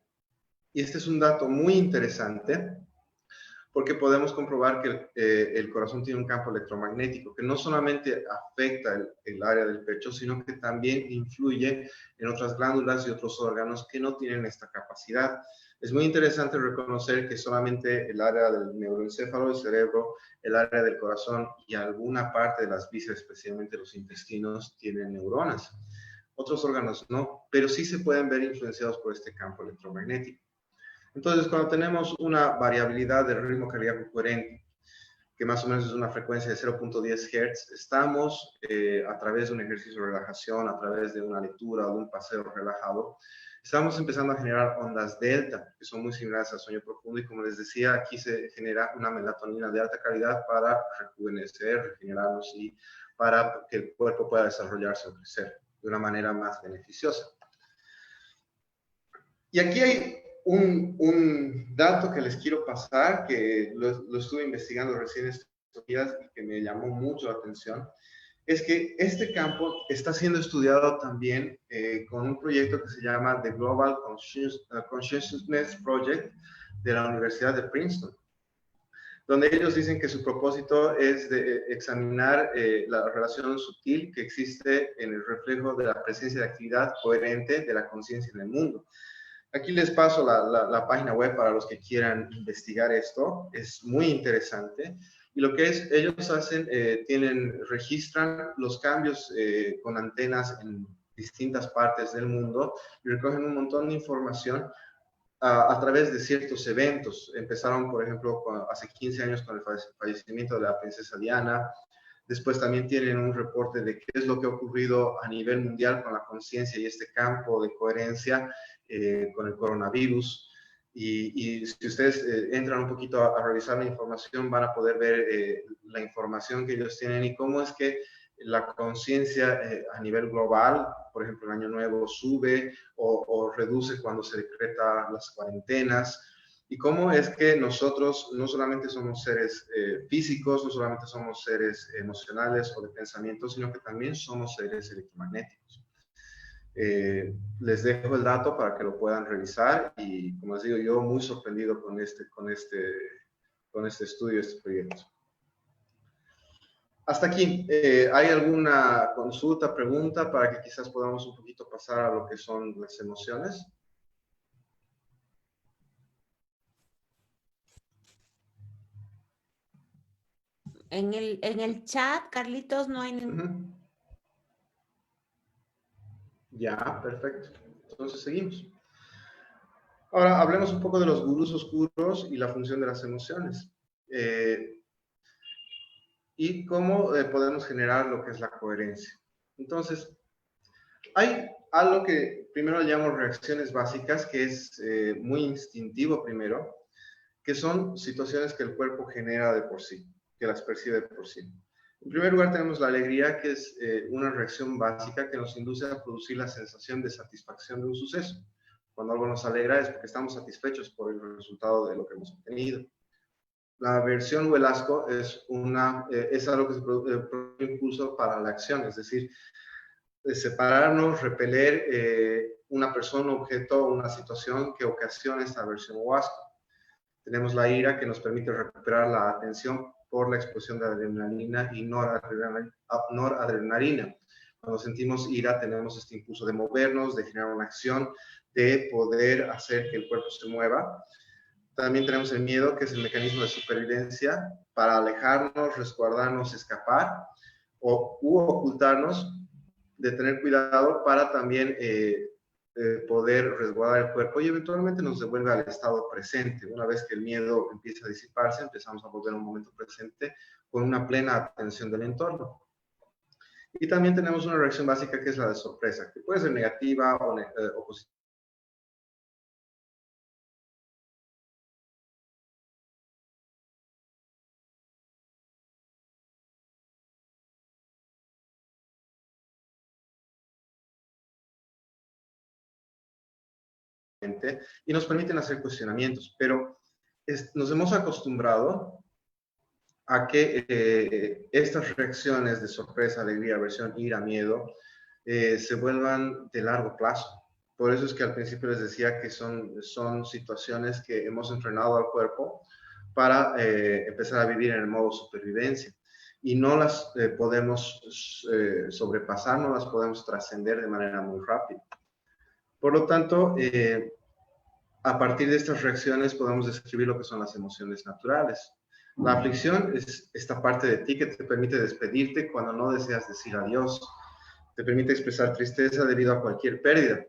Speaker 2: Y este es un dato muy interesante porque podemos comprobar que el corazón tiene un campo electromagnético que no solamente afecta el área del pecho, sino que también influye en otras glándulas y otros órganos que no tienen esta capacidad. Es muy interesante reconocer que solamente el área del neuroencéfalo, el cerebro, el área del corazón y alguna parte de las vísceras, especialmente los intestinos, tienen neuronas. Otros órganos no, pero sí se pueden ver influenciados por este campo electromagnético. Entonces, cuando tenemos una variabilidad del ritmo cardíaco coherente, que más o menos es una frecuencia de 0.10 Hz, estamos a través de un ejercicio de relajación, a través de una lectura o de un paseo relajado, estamos empezando a generar ondas delta, que son muy similares al sueño profundo, y como les decía, aquí se genera una melatonina de alta calidad para rejuvenecer, regenerarnos y para que el cuerpo pueda desarrollarse o crecer de una manera más beneficiosa. Y aquí hay un dato que les quiero pasar, que lo estuve investigando recién estos días y que me llamó mucho la atención, es que este campo está siendo estudiado también con un proyecto que se llama The Global Consciousness Project de la Universidad de Princeton, donde ellos dicen que su propósito es de examinar la relación sutil que existe en el reflejo de la presencia de actividad coherente de la conciencia en el mundo. Aquí les paso la página web para los que quieran investigar esto. Es muy interesante. Y lo que es, ellos hacen, registran los cambios con antenas en distintas partes del mundo y recogen un montón de información a través de ciertos eventos. Empezaron, por ejemplo, hace 15 años con el fallecimiento de la princesa Diana. Después también tienen un reporte de qué es lo que ha ocurrido a nivel mundial con la conciencia y este campo de coherencia con el coronavirus. Y si ustedes entran un poquito a revisar la información, van a poder ver la información que ellos tienen y cómo es que la conciencia a nivel global, por ejemplo, el Año Nuevo sube o reduce cuando se decretan las cuarentenas, y cómo es que nosotros no solamente somos seres físicos, no solamente somos seres emocionales o de pensamiento, sino que también somos seres electromagnéticos. Les dejo el dato para que lo puedan revisar y, como les digo, yo muy sorprendido con este estudio, este proyecto. Hasta aquí, ¿hay alguna consulta, pregunta para que quizás podamos un poquito pasar a lo que son las emociones?
Speaker 1: En el chat, Carlitos, no hay ningún...
Speaker 2: Ya, perfecto. Entonces seguimos. Ahora hablemos un poco de los gurús oscuros y la función de las emociones. Y cómo podemos generar lo que es la coherencia. Entonces, hay algo que primero llamo reacciones básicas, que es muy instintivo primero, que son situaciones que el cuerpo genera de por sí, que las percibe de por sí. En primer lugar tenemos la alegría, que es una reacción básica que nos induce a producir la sensación de satisfacción de un suceso. Cuando algo nos alegra es porque estamos satisfechos por el resultado de lo que hemos obtenido. La aversión o el asco es algo que se produce impulso para la acción, es decir, de separarnos, repeler una persona, objeto o una situación que ocasiona esta aversión o asco. Tenemos la ira, que nos permite recuperar la atención por la explosión de adrenalina y noradrenalina. Cuando sentimos ira, tenemos este impulso de movernos, de generar una acción, de poder hacer que el cuerpo se mueva. También tenemos el miedo, que es el mecanismo de supervivencia para alejarnos, resguardarnos, escapar u ocultarnos, de tener cuidado para también poder resguardar el cuerpo y eventualmente nos devuelve al estado presente. Una vez que el miedo empieza a disiparse, empezamos a volver a un momento presente con una plena atención del entorno. Y también tenemos una reacción básica, que es la de sorpresa, que puede ser negativa o positiva. Y nos permiten hacer cuestionamientos, pero nos hemos acostumbrado a que estas reacciones de sorpresa, alegría, aversión, ira, miedo, se vuelvan de largo plazo. Por eso es que al principio les decía que son situaciones que hemos entrenado al cuerpo para empezar a vivir en el modo supervivencia. Y no las podemos sobrepasar, no las podemos trascender de manera muy rápida. Por lo tanto, a partir de estas reacciones podemos describir lo que son las emociones naturales. La aflicción es esta parte de ti que te permite despedirte cuando no deseas decir adiós. Te permite expresar tristeza debido a cualquier pérdida.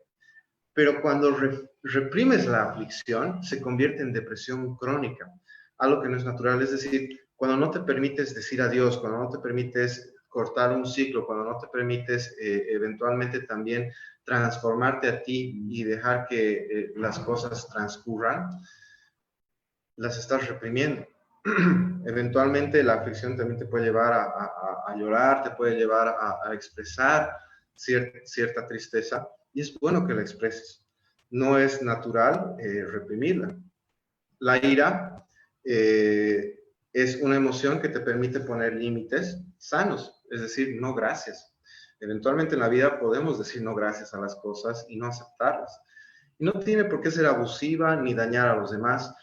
Speaker 2: Pero cuando reprimes la aflicción, se convierte en depresión crónica, algo que no es natural. Es decir, cuando no te permites decir adiós, cuando no te permites cortar un ciclo, cuando no te permites eventualmente también transformarte a ti y dejar que las cosas transcurran, las estás reprimiendo. Eventualmente la aflicción también te puede llevar a llorar, te puede llevar a expresar cierta tristeza, y es bueno que la expreses. No es natural reprimirla. La ira es una emoción que te permite poner límites sanos, es decir, no gracias. Eventualmente en la vida podemos decir no gracias a las cosas y no aceptarlas. Y no tiene por qué ser abusiva ni dañar a los demás,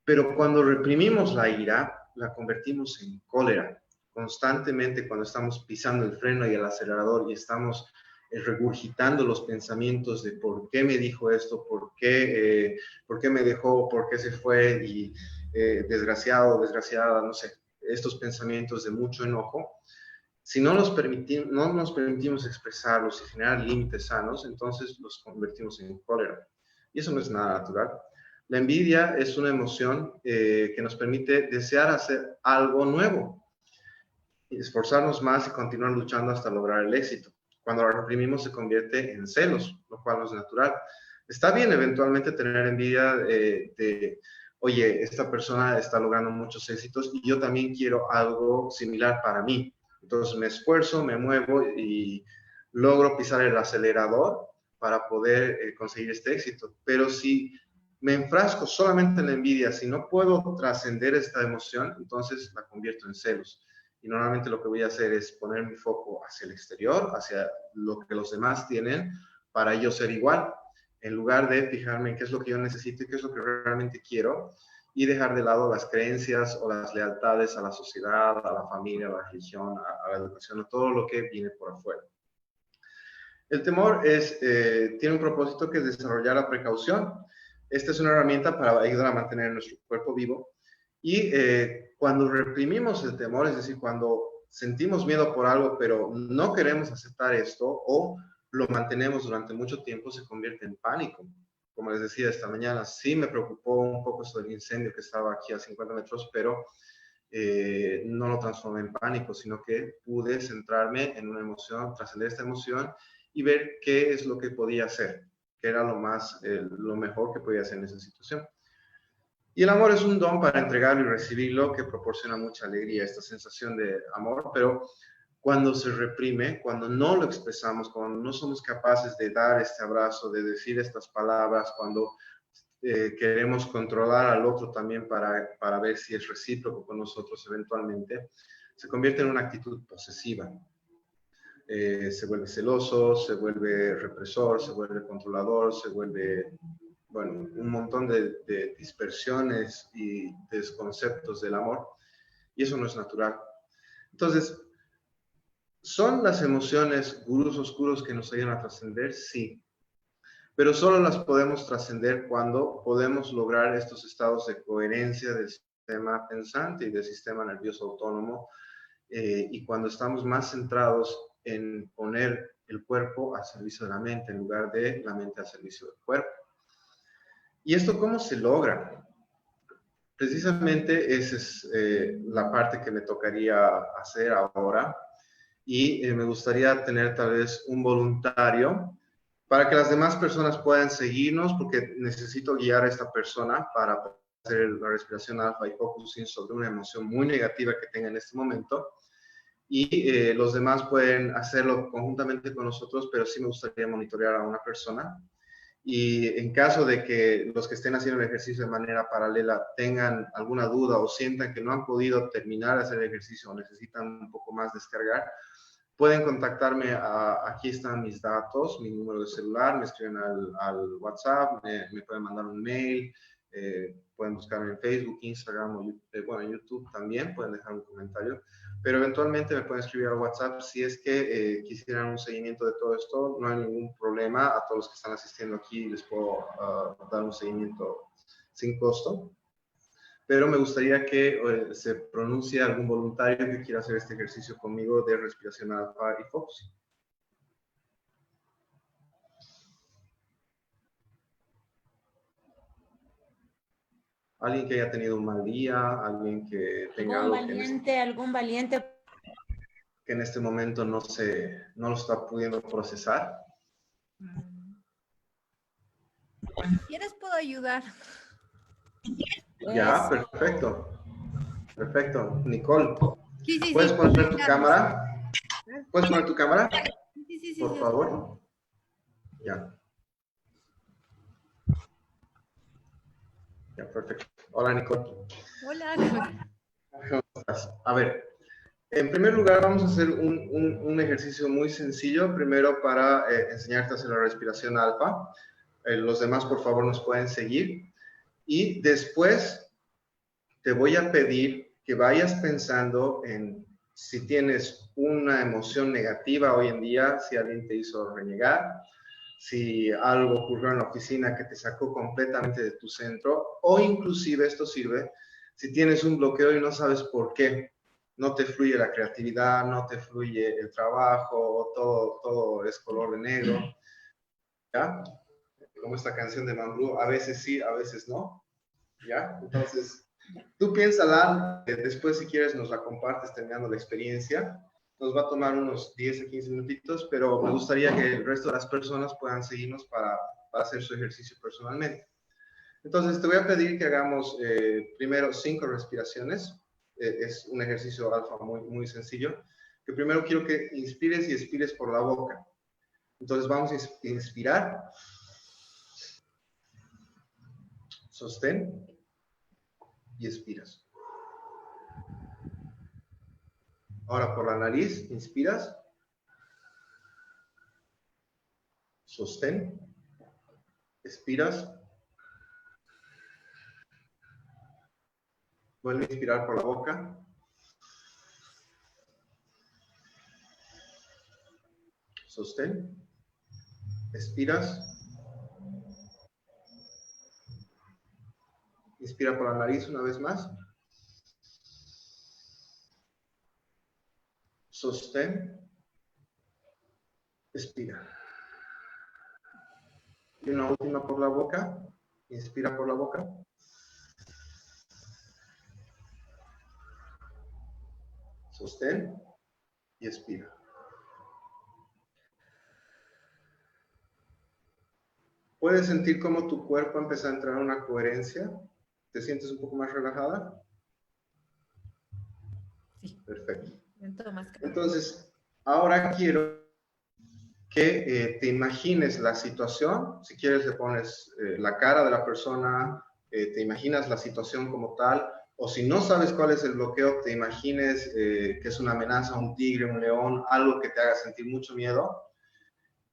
Speaker 2: pero cuando reprimimos la ira, la convertimos en cólera. Constantemente cuando estamos pisando el freno y el acelerador y estamos regurgitando los pensamientos de por qué me dijo esto, por qué me dejó, por qué se fue, y desgraciado, desgraciada, no sé, estos pensamientos de mucho enojo, si no nos permitimos expresarlos y generar límites sanos, entonces los convertimos en cólera. Y eso no es nada natural. La envidia es una emoción que nos permite desear hacer algo nuevo, y esforzarnos más y continuar luchando hasta lograr el éxito. Cuando la reprimimos se convierte en celos, lo cual no es natural. Está bien eventualmente tener envidia oye, esta persona está logrando muchos éxitos y yo también quiero algo similar para mí. Entonces me esfuerzo, me muevo y logro pisar el acelerador para poder conseguir este éxito. Pero si me enfrasco solamente en la envidia, si no puedo trascender esta emoción, entonces la convierto en celos. Y normalmente lo que voy a hacer es poner mi foco hacia el exterior, hacia lo que los demás tienen, para yo ser igual, en lugar de fijarme en qué es lo que yo necesito y qué es lo que realmente quiero, y dejar de lado las creencias o las lealtades a la sociedad, a la familia, a la religión, a la educación, a todo lo que viene por afuera. El temor tiene un propósito que es desarrollar la precaución. Esta es una herramienta para ayudar a mantener nuestro cuerpo vivo. Y cuando reprimimos el temor, es decir, cuando sentimos miedo por algo, pero no queremos aceptar esto o lo mantenemos durante mucho tiempo, se convierte en pánico. Como les decía esta mañana, sí me preocupó un poco esto del incendio que estaba aquí a 50 metros, pero no lo transformé en pánico, sino que pude centrarme en una emoción, trascender esta emoción y ver qué es lo que podía hacer, qué era lo mejor que podía hacer en esa situación. Y el amor es un don para entregarlo y recibirlo que proporciona mucha alegría, esta sensación de amor, pero cuando se reprime, cuando no lo expresamos, cuando no somos capaces de dar este abrazo, de decir estas palabras, cuando queremos controlar al otro también para ver si es recíproco con nosotros eventualmente, se convierte en una actitud posesiva. Se vuelve celoso, se vuelve represor, se vuelve controlador, se vuelve, bueno, un montón de dispersiones y desconceptos del amor, y eso no es natural. Entonces, ¿son las emociones gurús oscuros que nos ayudan a trascender? Sí, pero solo las podemos trascender cuando podemos lograr estos estados de coherencia del sistema pensante y del sistema nervioso autónomo, y cuando estamos más centrados en poner el cuerpo al servicio de la mente en lugar de la mente al servicio del cuerpo. ¿Y esto cómo se logra? Precisamente esa es la parte que me tocaría hacer ahora, y me gustaría tener tal vez un voluntario para que las demás personas puedan seguirnos, porque necesito guiar a esta persona para hacer la respiración alfa y focusing sobre una emoción muy negativa que tenga en este momento. Y los demás pueden hacerlo conjuntamente con nosotros, pero sí me gustaría monitorear a una persona. Y en caso de que los que estén haciendo el ejercicio de manera paralela tengan alguna duda o sientan que no han podido terminar de hacer el ejercicio o necesitan un poco más descargar, pueden contactarme. Aquí están mis datos, mi número de celular, me escriben al WhatsApp, me pueden mandar un mail, pueden buscarme en Facebook, Instagram o en YouTube también, pueden dejar un comentario, pero eventualmente me pueden escribir al WhatsApp si es que quisieran un seguimiento de todo esto. No hay ningún problema, a todos los que están asistiendo aquí les puedo dar un seguimiento sin costo. Pero me gustaría que se pronuncie algún voluntario que quiera hacer este ejercicio conmigo de respiración alfa y focusing. Alguien que haya tenido un mal día, alguien que tenga algo
Speaker 1: algún valiente
Speaker 2: que en este momento no lo está pudiendo procesar.
Speaker 3: Si quieres puedo ayudar.
Speaker 2: Ya, perfecto. Perfecto. Nicole,
Speaker 3: Sí, sí,
Speaker 2: ¿puedes
Speaker 3: sí.
Speaker 2: poner tu cámara? ¿Puedes poner tu cámara?
Speaker 3: Sí, sí, sí,
Speaker 2: Por
Speaker 3: sí.
Speaker 2: favor. Ya. Ya, perfecto. Hola, Nicole.
Speaker 3: Hola.
Speaker 2: ¿Cómo estás? A ver, en primer lugar vamos a hacer un ejercicio muy sencillo, primero para enseñarte a hacer la respiración alfa. Los demás, por favor, nos pueden seguir. Y después te voy a pedir que vayas pensando en si tienes una emoción negativa hoy en día, si alguien te hizo renegar, si algo ocurrió en la oficina que te sacó completamente de tu centro, o inclusive esto sirve si tienes un bloqueo y no sabes por qué. No te fluye la creatividad, no te fluye el trabajo, todo es color de negro. ¿Ya? Como esta canción de Mambrú, a veces sí, a veces no. ¿Ya? Entonces, tú piénsala, después si quieres nos la compartes terminando la experiencia. Nos va a tomar unos 10 a 15 minutitos, pero me gustaría que el resto de las personas puedan seguirnos para hacer su ejercicio personalmente. Entonces, te voy a pedir que hagamos primero 5 respiraciones. Es un ejercicio alfa muy sencillo. Que primero quiero que inspires y expires por la boca. Entonces, vamos a inspirar. Sostén. Y expiras. Ahora por la nariz, inspiras. Sostén. Expiras. Vuelve a inspirar por la boca. Sostén. Expiras. Inspira por la nariz una vez más. Sostén. Expira. Y una última por la boca. Inspira por la boca. Sostén. Y expira. ¿Puedes sentir cómo tu cuerpo empieza a entrar en una coherencia? ¿Te sientes un poco más relajada?
Speaker 3: Sí.
Speaker 2: Perfecto.
Speaker 3: Más
Speaker 2: Entonces, ahora quiero que te imagines la situación. Si quieres le pones la cara de la persona, te imaginas la situación como tal, o si no sabes cuál es el bloqueo, te imagines que es una amenaza, un tigre, un león, algo que te haga sentir mucho miedo,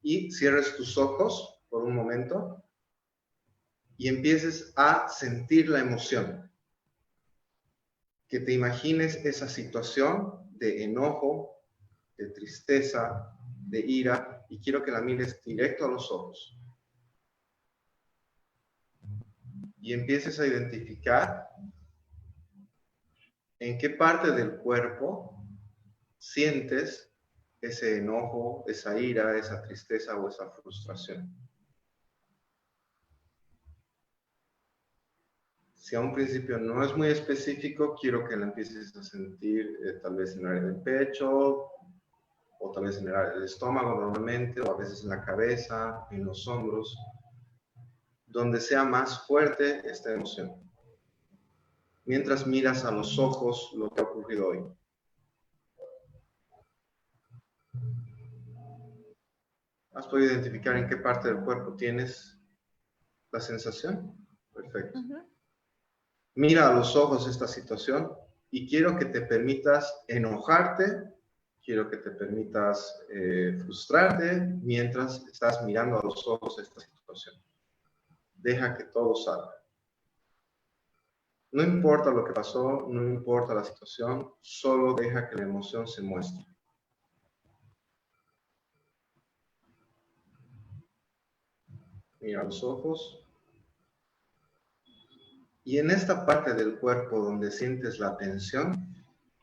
Speaker 2: y cierres tus ojos por un momento y empieces a sentir la emoción. Que te imagines esa situación de enojo, de tristeza, de ira, y quiero que la mires directo a los ojos. Y empieces a identificar en qué parte del cuerpo sientes ese enojo, esa ira, esa tristeza o esa frustración. Si a un principio no es muy específico, quiero que la empieces a sentir tal vez en el área del pecho, o tal vez en el área del estómago normalmente, o a veces en la cabeza, en los hombros, donde sea más fuerte esta emoción. Mientras miras a los ojos lo que ha ocurrido hoy. ¿Has podido identificar en qué parte del cuerpo tienes la sensación? Perfecto. Mira a los ojos esta situación y quiero que te permitas enojarte, quiero que te permitas frustrarte mientras estás mirando a los ojos esta situación. Deja que todo salga. No importa lo que pasó, no importa la situación, solo deja que la emoción se muestre. Mira a los ojos. Y en esta parte del cuerpo donde sientes la tensión,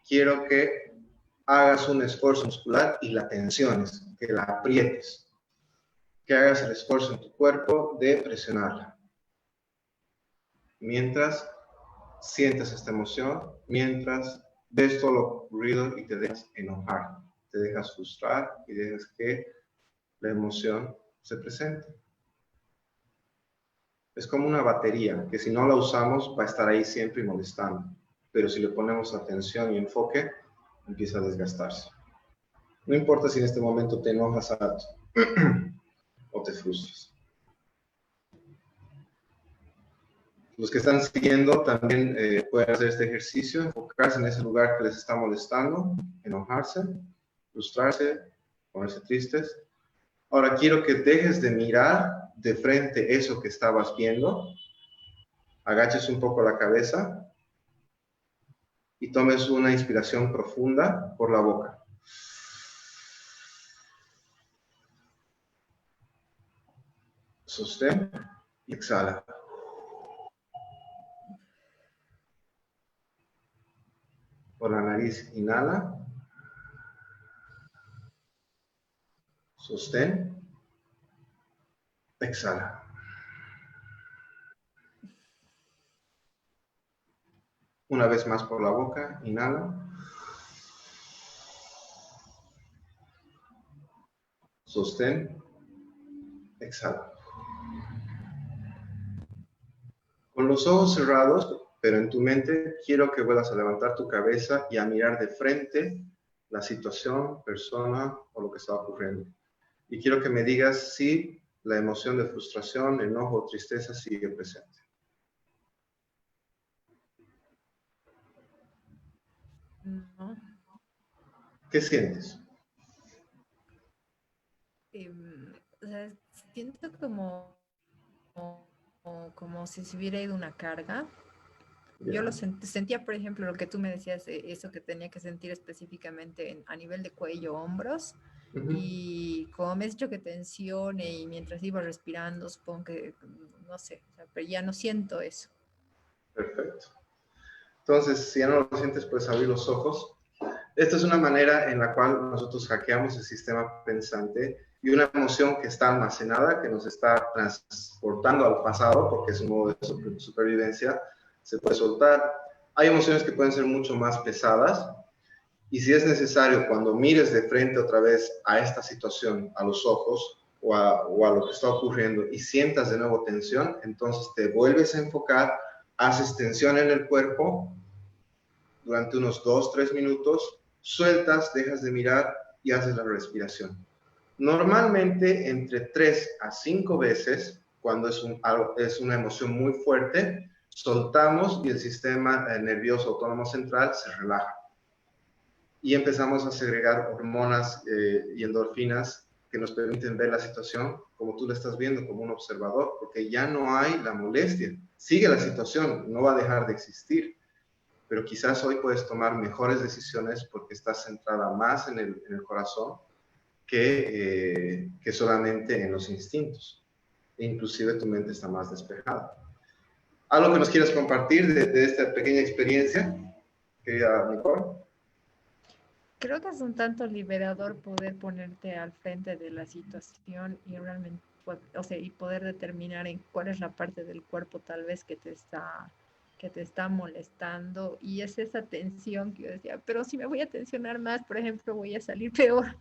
Speaker 2: quiero que hagas un esfuerzo muscular y la tensiones, que la aprietes. Que hagas el esfuerzo en tu cuerpo de presionarla. Mientras sientes esta emoción, mientras ves todo lo ocurrido y te dejas enojar, te dejas frustrar y dejas que la emoción se presente. Es como una batería que si no la usamos va a estar ahí siempre molestando. pero si le ponemos atención y enfoque, empieza a desgastarse. No importa si en este momento te enojas alto o te frustras. Los que están siguiendo también pueden hacer este ejercicio, enfocarse en ese lugar que les está molestando, enojarse, frustrarse, ponerse tristes. Ahora quiero que dejes de mirar de frente eso que estabas viendo, agaches un poco la cabeza y tomes una inspiración profunda por la boca. Sostén y exhala. Por la nariz, inhala. Sostén. Exhala. Una vez más por la boca, inhala. Sostén. Exhala. Con los ojos cerrados, pero en tu mente, quiero que vuelvas a levantar tu cabeza y a mirar de frente la situación, persona o lo que está ocurriendo. Y quiero que me digas si la emoción de frustración, enojo o tristeza sigue presente.
Speaker 3: No.
Speaker 2: ¿Qué sientes?
Speaker 3: O sea, siento como si se hubiera ido una carga. Yo lo sentía, por ejemplo, lo que tú me decías, eso que tenía que sentir específicamente a nivel de cuello, hombros. Y como me has dicho que tensione y mientras iba respirando, supongo que, no sé, o sea, pero ya no siento eso.
Speaker 2: Perfecto. Entonces, si ya no lo sientes, puedes abrir los ojos. Esta es una manera en la cual nosotros hackeamos el sistema pensante y una emoción que está almacenada, que nos está transportando al pasado, porque es un modo de supervivencia, se puede soltar. Hay emociones que pueden ser mucho más pesadas y si es necesario, cuando mires de frente otra vez a esta situación, a los ojos o a lo que está ocurriendo y sientas de nuevo tensión, entonces te vuelves a enfocar, haces tensión en el cuerpo durante unos 2-3 minutos, sueltas, dejas de mirar y haces la respiración. Normalmente entre 3 a 5 veces, cuando es una emoción muy fuerte, soltamos y el sistema nervioso autónomo central se relaja. Y empezamos a segregar hormonas y endorfinas que nos permiten ver la situación como tú la estás viendo, como un observador, porque ya no hay la molestia. Sigue la situación, no va a dejar de existir, pero quizás hoy puedes tomar mejores decisiones porque estás centrada más en el corazón que solamente en los instintos. E inclusive tu mente está más despejada. ¿Algo que nos quieras compartir de esta pequeña experiencia, querida Nicole?
Speaker 3: Creo que es un tanto liberador poder ponerte al frente de la situación y realmente, o sea, y poder determinar en cuál es la parte del cuerpo tal vez que te está molestando. Y es esa tensión que yo decía, pero si me voy a tensionar más, por ejemplo, voy a salir peor.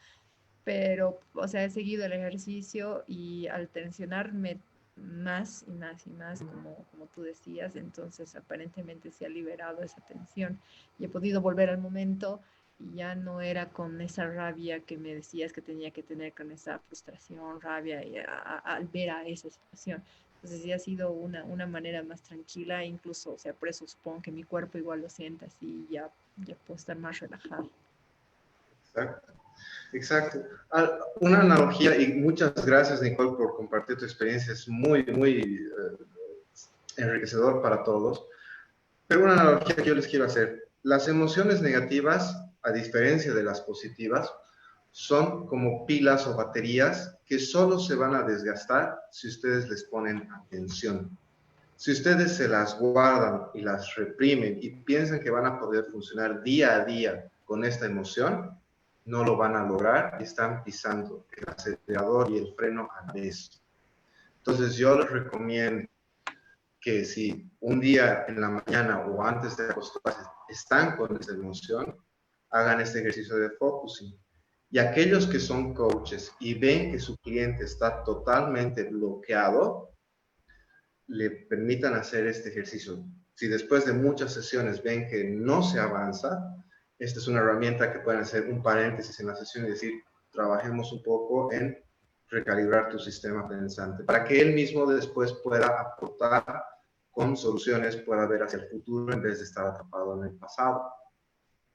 Speaker 3: Pero, o sea, he seguido el ejercicio y al tensionarme más y más y más, como tú decías, entonces aparentemente se ha liberado esa tensión y he podido volver al momento y ya no era con esa rabia que me decías que tenía que tener, con esa frustración, rabia al ver a esa situación. Entonces sí ha sido una manera más tranquila, incluso, o sea, por eso supongo que mi cuerpo igual lo siente así y ya puedo estar más relajado.
Speaker 2: Exacto. Exacto. Una analogía, y muchas gracias, Nicole, por compartir tu experiencia, es muy, muy enriquecedor para todos. Pero una analogía que yo les quiero hacer, las emociones negativas, a diferencia de las positivas, son como pilas o baterías que solo se van a desgastar si ustedes les ponen atención. Si ustedes se las guardan y las reprimen y piensan que van a poder funcionar día a día con esta emoción, no lo van a lograr y están pisando el acelerador y el freno a la vez. Entonces yo les recomiendo que si un día en la mañana o antes de acostarse están con esa emoción, hagan este ejercicio de focusing. Y aquellos que son coaches y ven que su cliente está totalmente bloqueado, le permitan hacer este ejercicio Si después de muchas sesiones ven que no se avanza, esta es una herramienta que pueden hacer un paréntesis en la sesión y decir, trabajemos un poco en recalibrar tu sistema pensante, para que él mismo después pueda aportar con soluciones, pueda ver hacia el futuro en vez de estar atrapado en el pasado.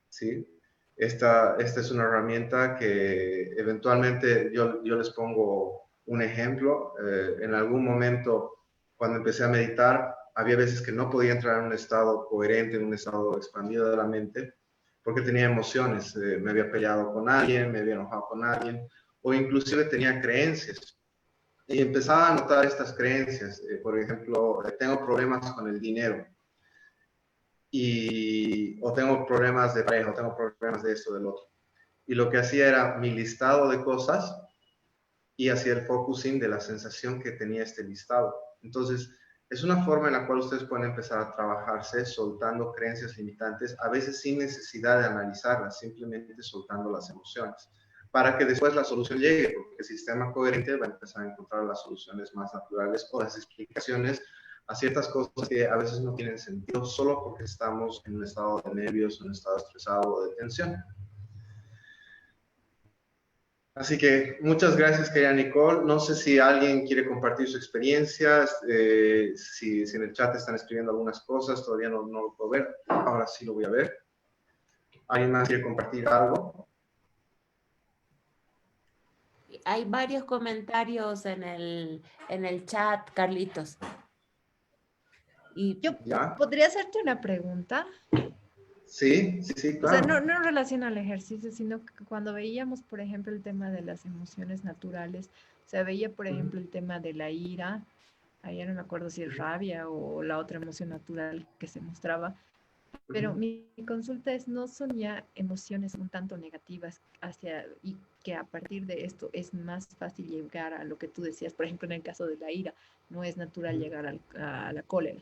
Speaker 2: ¿Sí? Esta es una herramienta que eventualmente yo les pongo un ejemplo. En algún momento, cuando empecé a meditar, había veces que no podía entrar en un estado coherente, en un estado expandido de la mente, porque tenía emociones. Me había peleado con alguien, me había enojado con alguien, o inclusive tenía creencias. Y empezaba a notar estas creencias. Por ejemplo, tengo problemas con el dinero. O tengo problemas de pareja, o tengo problemas de esto, del otro. Y lo que hacía era mi listado de cosas y hacía el focusing de la sensación que tenía este listado. Entonces, es una forma en la cual ustedes pueden empezar a trabajarse soltando creencias limitantes, a veces sin necesidad de analizarlas, simplemente soltando las emociones, para que después la solución llegue, porque el sistema coherente va a empezar a encontrar las soluciones más naturales o las explicaciones a ciertas cosas que a veces no tienen sentido solo porque estamos en un estado de nervios, en un estado estresado o de tensión. Así que muchas gracias, querida Nicole. No sé si alguien quiere compartir su experiencia, si en el chat están escribiendo algunas cosas, todavía no lo puedo ver, ahora sí lo voy a ver. ¿Alguien más quiere compartir algo?
Speaker 1: Hay varios comentarios en el chat, Carlitos. Y
Speaker 3: Yo
Speaker 2: ¿Ya?
Speaker 3: podría hacerte una pregunta.
Speaker 2: Sí,
Speaker 3: O sea,
Speaker 2: claro.
Speaker 3: no en relación al ejercicio, sino que cuando veíamos, por ejemplo, el tema de las emociones naturales, o sea, veía, por ejemplo, el tema de la ira, ahí no me acuerdo si es rabia o la otra emoción natural que se mostraba, pero mi consulta es, ¿no son ya emociones un tanto negativas y que a partir de esto es más fácil llegar a lo que tú decías, por ejemplo, en el caso de la ira, no es natural llegar a la cólera?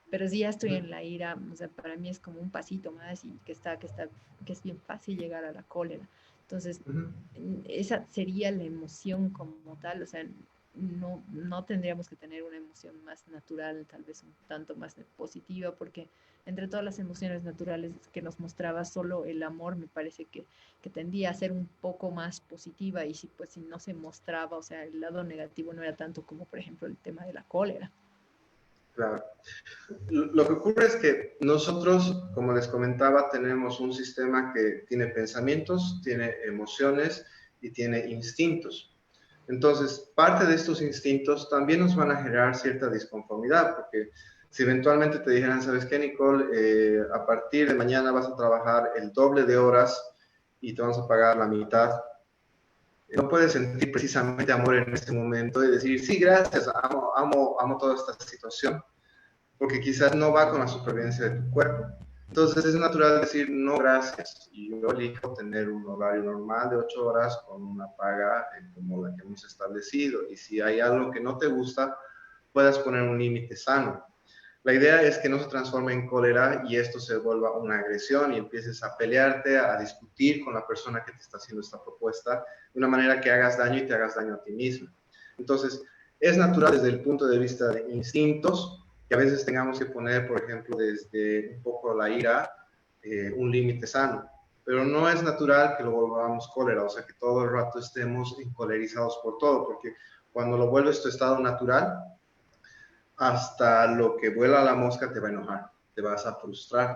Speaker 3: Pero si ya estoy en la ira, o sea, para mí es como un pasito más y que es bien fácil llegar a la cólera. Entonces, esa sería la emoción como tal, o sea, no tendríamos que tener una emoción más natural, tal vez un tanto más positiva, porque entre todas las emociones naturales que nos mostraba, solo el amor me parece que tendía a ser un poco más positiva, y si no se mostraba, o sea, el lado negativo no era tanto como, por ejemplo, el tema de la cólera.
Speaker 2: Claro. Lo que ocurre es que nosotros, como les comentaba, tenemos un sistema que tiene pensamientos, tiene emociones y tiene instintos. Entonces, parte de estos instintos también nos van a generar cierta disconformidad, porque si eventualmente te dijeran, ¿sabes qué, Nicole? A partir de mañana vas a trabajar el doble de horas y te vamos a pagar la mitad. No puedes sentir precisamente amor en este momento y decir, sí, gracias, amo toda esta situación, porque quizás no va con la supervivencia de tu cuerpo. Entonces es natural decir no gracias, y yo elijo tener un horario normal de 8 horas con una paga como la que hemos establecido, y si hay algo que no te gusta, puedas poner un límite sano. La idea es que no se transforme en cólera y esto se vuelva una agresión y empieces a pelearte, a discutir con la persona que te está haciendo esta propuesta de una manera que hagas daño y te hagas daño a ti mismo. Entonces, es natural desde el punto de vista de instintos que a veces tengamos que poner, por ejemplo, desde un poco la ira, un límite sano. Pero no es natural que lo volvamos cólera, o sea, que todo el rato estemos encolerizados por todo, porque cuando lo vuelves tu estado natural, hasta lo que vuela la mosca te va a enojar, te vas a frustrar.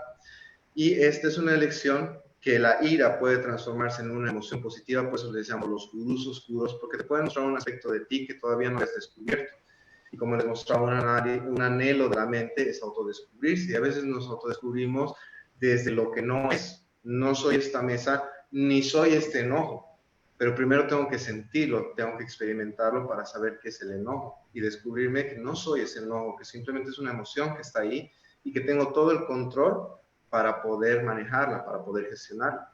Speaker 2: Y esta es una elección que la ira puede transformarse en una emoción positiva, por eso le decíamos los gurús oscuros, porque te pueden mostrar un aspecto de ti que todavía no has descubierto. Y como les mostraba, un anhelo de la mente es autodescubrirse, y a veces nos autodescubrimos desde lo que no es. No soy esta mesa, ni soy este enojo, pero primero tengo que sentirlo, tengo que experimentarlo para saber qué es el enojo y descubrirme que no soy ese enojo, que simplemente es una emoción que está ahí y que tengo todo el control para poder manejarla, para poder gestionarla.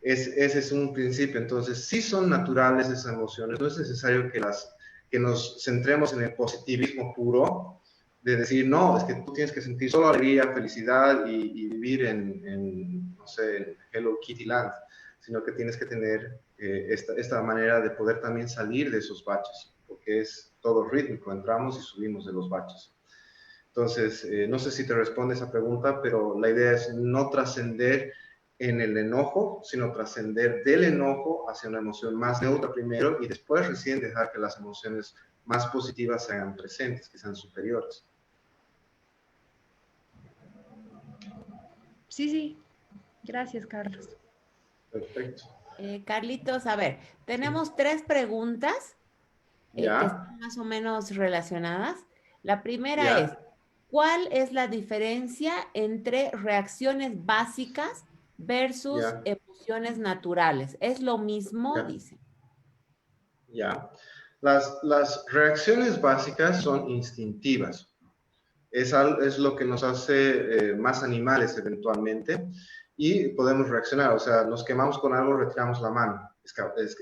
Speaker 2: Ese es un principio. Entonces, sí son naturales esas emociones, no es necesario que nos centremos en el positivismo puro, de decir, no, es que tú tienes que sentir solo alegría, felicidad y vivir no sé, en Hello Kitty Land, sino que tienes que tener esta manera de poder también salir de esos baches, porque es todo rítmico, entramos y subimos de los baches. Entonces, no sé si te responde esa pregunta, pero la idea es no trascender en el enojo, sino trascender del enojo hacia una emoción más neutra primero y después recién dejar que las emociones más positivas se hagan presentes, que sean superiores.
Speaker 3: Sí, sí. Gracias, Carlos.
Speaker 2: Perfecto.
Speaker 1: Carlitos, a ver, tenemos 3 preguntas que
Speaker 2: Ya,
Speaker 1: están más o menos relacionadas. La primera es,
Speaker 2: ya,
Speaker 1: ¿cuál es la diferencia entre reacciones básicas versus
Speaker 2: ya,
Speaker 1: emociones naturales? ¿Es lo mismo?
Speaker 2: ya,
Speaker 1: Dice.
Speaker 2: ya. Las reacciones básicas son instintivas. Es lo que nos hace más animales eventualmente y podemos reaccionar. O sea, nos quemamos con algo, retiramos la mano,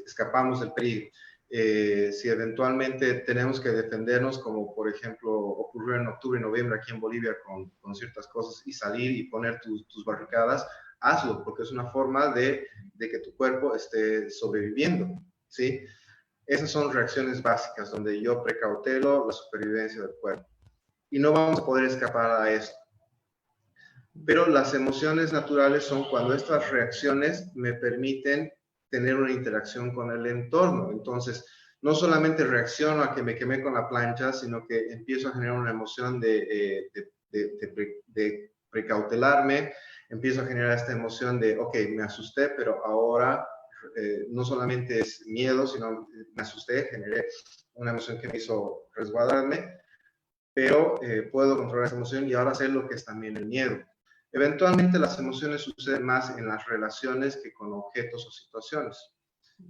Speaker 2: escapamos del peligro. Si eventualmente tenemos que defendernos, como por ejemplo ocurrió en octubre y noviembre aquí en Bolivia con ciertas cosas y salir y poner tus barricadas, hazlo, porque es una forma de que tu cuerpo esté sobreviviendo, ¿sí? Esas son reacciones básicas donde yo precautelo la supervivencia del cuerpo y no vamos a poder escapar a esto. Pero las emociones naturales son cuando estas reacciones me permiten tener una interacción con el entorno. Entonces, no solamente reacciono a que me quemé con la plancha, sino que empiezo a generar una emoción de precautelarme, empiezo a generar esta emoción de, ok, me asusté, pero ahora no solamente es miedo, sino me asusté, generé una emoción que me hizo resguardarme, pero puedo controlar esa emoción y ahora sé lo que es también el miedo. Eventualmente las emociones suceden más en las relaciones que con objetos o situaciones.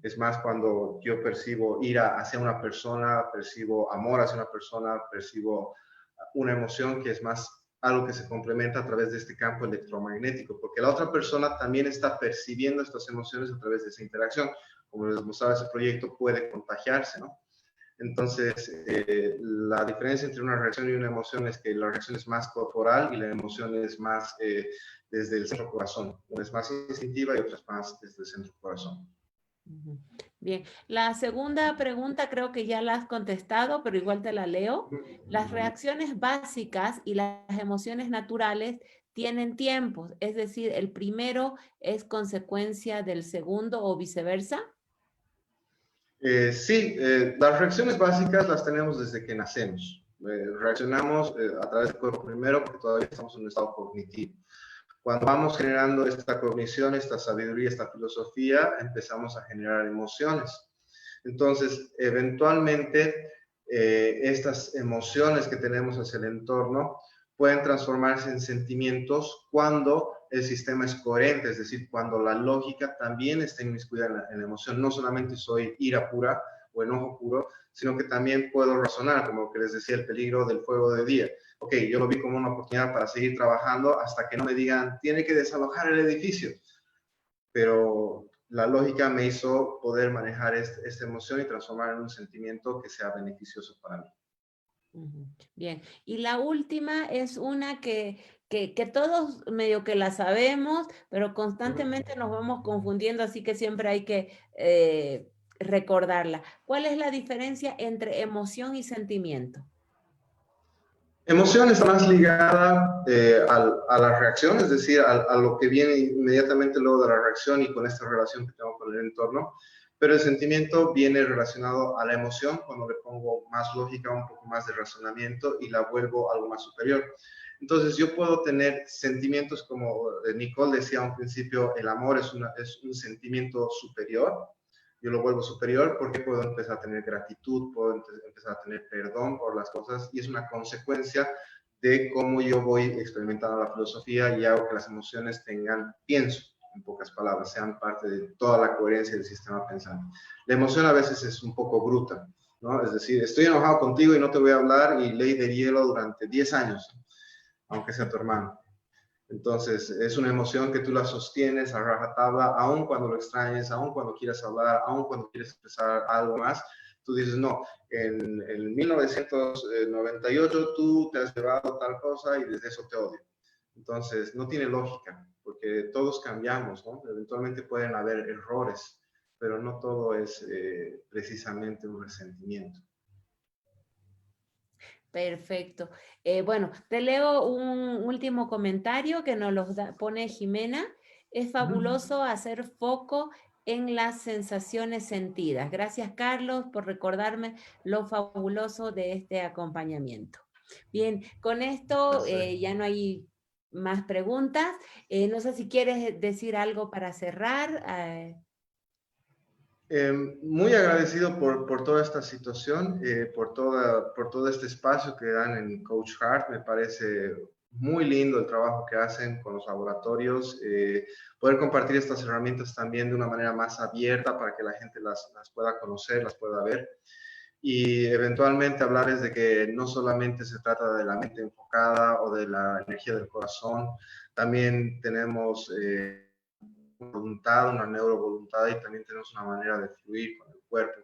Speaker 2: Es más cuando yo percibo ira hacia una persona, percibo amor hacia una persona, percibo una emoción que es más algo que se complementa a través de este campo electromagnético, porque la otra persona también está percibiendo estas emociones a través de esa interacción. Como les mostraba ese proyecto, puede contagiarse, ¿no? Entonces, la diferencia entre una reacción y una emoción es que la reacción es más corporal y la emoción es más desde el centro corazón. Una es más instintiva y otra es más desde el centro corazón.
Speaker 1: Bien, la segunda pregunta creo que ya la has contestado, pero igual te la leo. Las reacciones básicas y las emociones naturales tienen tiempos, es decir, el primero es consecuencia del segundo o viceversa.
Speaker 2: Sí, las reacciones básicas las tenemos desde que nacemos. Reaccionamos a través del cuerpo primero porque todavía estamos en un estado cognitivo. Cuando vamos generando esta cognición, esta sabiduría, esta filosofía, empezamos a generar emociones. Entonces, eventualmente, estas emociones que tenemos hacia el entorno pueden transformarse en sentimientos cuando el sistema es coherente, es decir, cuando la lógica también está inmiscuida en la emoción. No solamente soy ira pura o enojo puro, sino que también puedo razonar, como que les decía, el peligro del fuego de día. Ok, yo lo vi como una oportunidad para seguir trabajando hasta que no me digan, tiene que desalojar el edificio. Pero la lógica me hizo poder manejar esta emoción y transformar en un sentimiento que sea beneficioso para mí.
Speaker 1: Bien, y la última es una que todos medio que la sabemos, pero constantemente nos vamos confundiendo, así que siempre hay que recordarla. ¿Cuál es la diferencia entre emoción y sentimiento?
Speaker 2: Emoción está más ligada a la reacción, es decir, a lo que viene inmediatamente luego de la reacción y con esta relación que tengo con el entorno, pero el sentimiento viene relacionado a la emoción cuando le pongo más lógica, un poco más de razonamiento y la vuelvo algo más superior. Entonces yo puedo tener sentimientos como Nicole decía a un principio, el amor es un sentimiento superior, yo lo vuelvo superior porque puedo empezar a tener gratitud, puedo empezar a tener perdón por las cosas y es una consecuencia de cómo yo voy experimentando la filosofía y hago que las emociones tengan pienso, en pocas palabras, sean parte de toda la coherencia del sistema pensante. La emoción a veces es un poco bruta, ¿no? Es decir, estoy enojado contigo y no te voy a hablar y ley de hielo durante 10 años, aunque sea tu hermano. Entonces, es una emoción que tú la sostienes a rajatabla, aun cuando lo extrañes, aun cuando quieras hablar, aun cuando quieres expresar algo más. Tú dices, no, en 1998 tú te has llevado tal cosa y desde eso te odio. Entonces, no tiene lógica, porque todos cambiamos, ¿no? Eventualmente pueden haber errores, pero no todo es precisamente un resentimiento.
Speaker 1: Perfecto. Bueno, te leo un último comentario que nos lo pone Jimena. Es fabuloso hacer foco en las sensaciones sentidas. Gracias, Carlos, por recordarme lo fabuloso de este acompañamiento. Bien, con esto ya no hay más preguntas. No sé si quieres decir algo para cerrar.
Speaker 2: Muy agradecido por toda esta situación, por todo este espacio que dan en Coach Heart. Me parece muy lindo el trabajo que hacen con los laboratorios, poder compartir estas herramientas también de una manera más abierta para que la gente las pueda conocer, las pueda ver. Y eventualmente hablarles de que no solamente se trata de la mente enfocada o de la energía del corazón, también tenemos voluntad, una neurovoluntad, y también tenemos una manera de fluir con el cuerpo,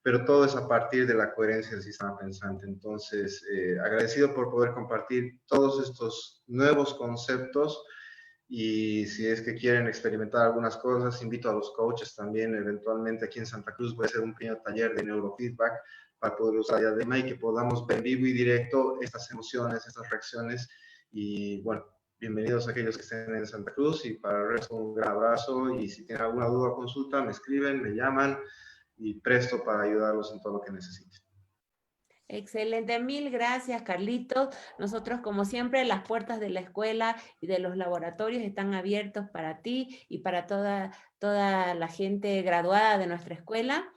Speaker 2: pero todo es a partir de la coherencia del sistema pensante. Entonces, agradecido por poder compartir todos estos nuevos conceptos, y si es que quieren experimentar algunas cosas, invito a los coaches también. Eventualmente aquí en Santa Cruz voy a hacer un pequeño taller de neurofeedback para poder usar Diadema y que podamos ver en vivo y directo estas emociones, estas reacciones. Y bueno, bienvenidos a aquellos que estén en Santa Cruz, y para el resto un gran abrazo, y si tienen alguna duda o consulta me escriben, me llaman, y presto para ayudarlos en todo lo que necesiten.
Speaker 1: Excelente, mil gracias, Carlitos. Nosotros, como siempre, las puertas de la escuela y de los laboratorios están abiertos para ti y para toda la gente graduada de nuestra escuela.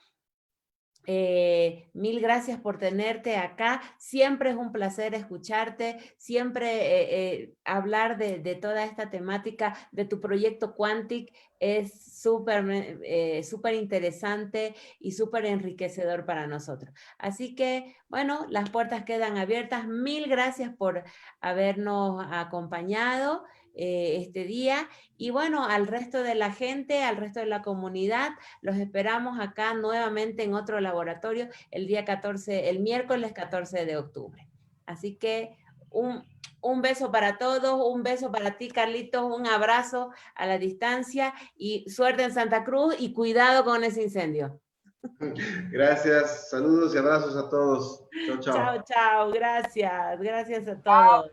Speaker 1: Mil gracias por tenerte acá. Siempre es un placer escucharte, siempre hablar de toda esta temática de tu proyecto Quantic es súper interesante y súper enriquecedor para nosotros. Así que, bueno, las puertas quedan abiertas. Mil gracias por habernos acompañado este día. Y bueno, al resto de la gente, al resto de la comunidad, los esperamos acá nuevamente en otro laboratorio el miércoles 14 de octubre. Así que un beso para todos, un beso para ti, Carlitos, un abrazo a la distancia y suerte en Santa Cruz y cuidado con ese incendio.
Speaker 2: Gracias, saludos y abrazos a todos. Chao, chao.
Speaker 1: Chao, chao, gracias a todos.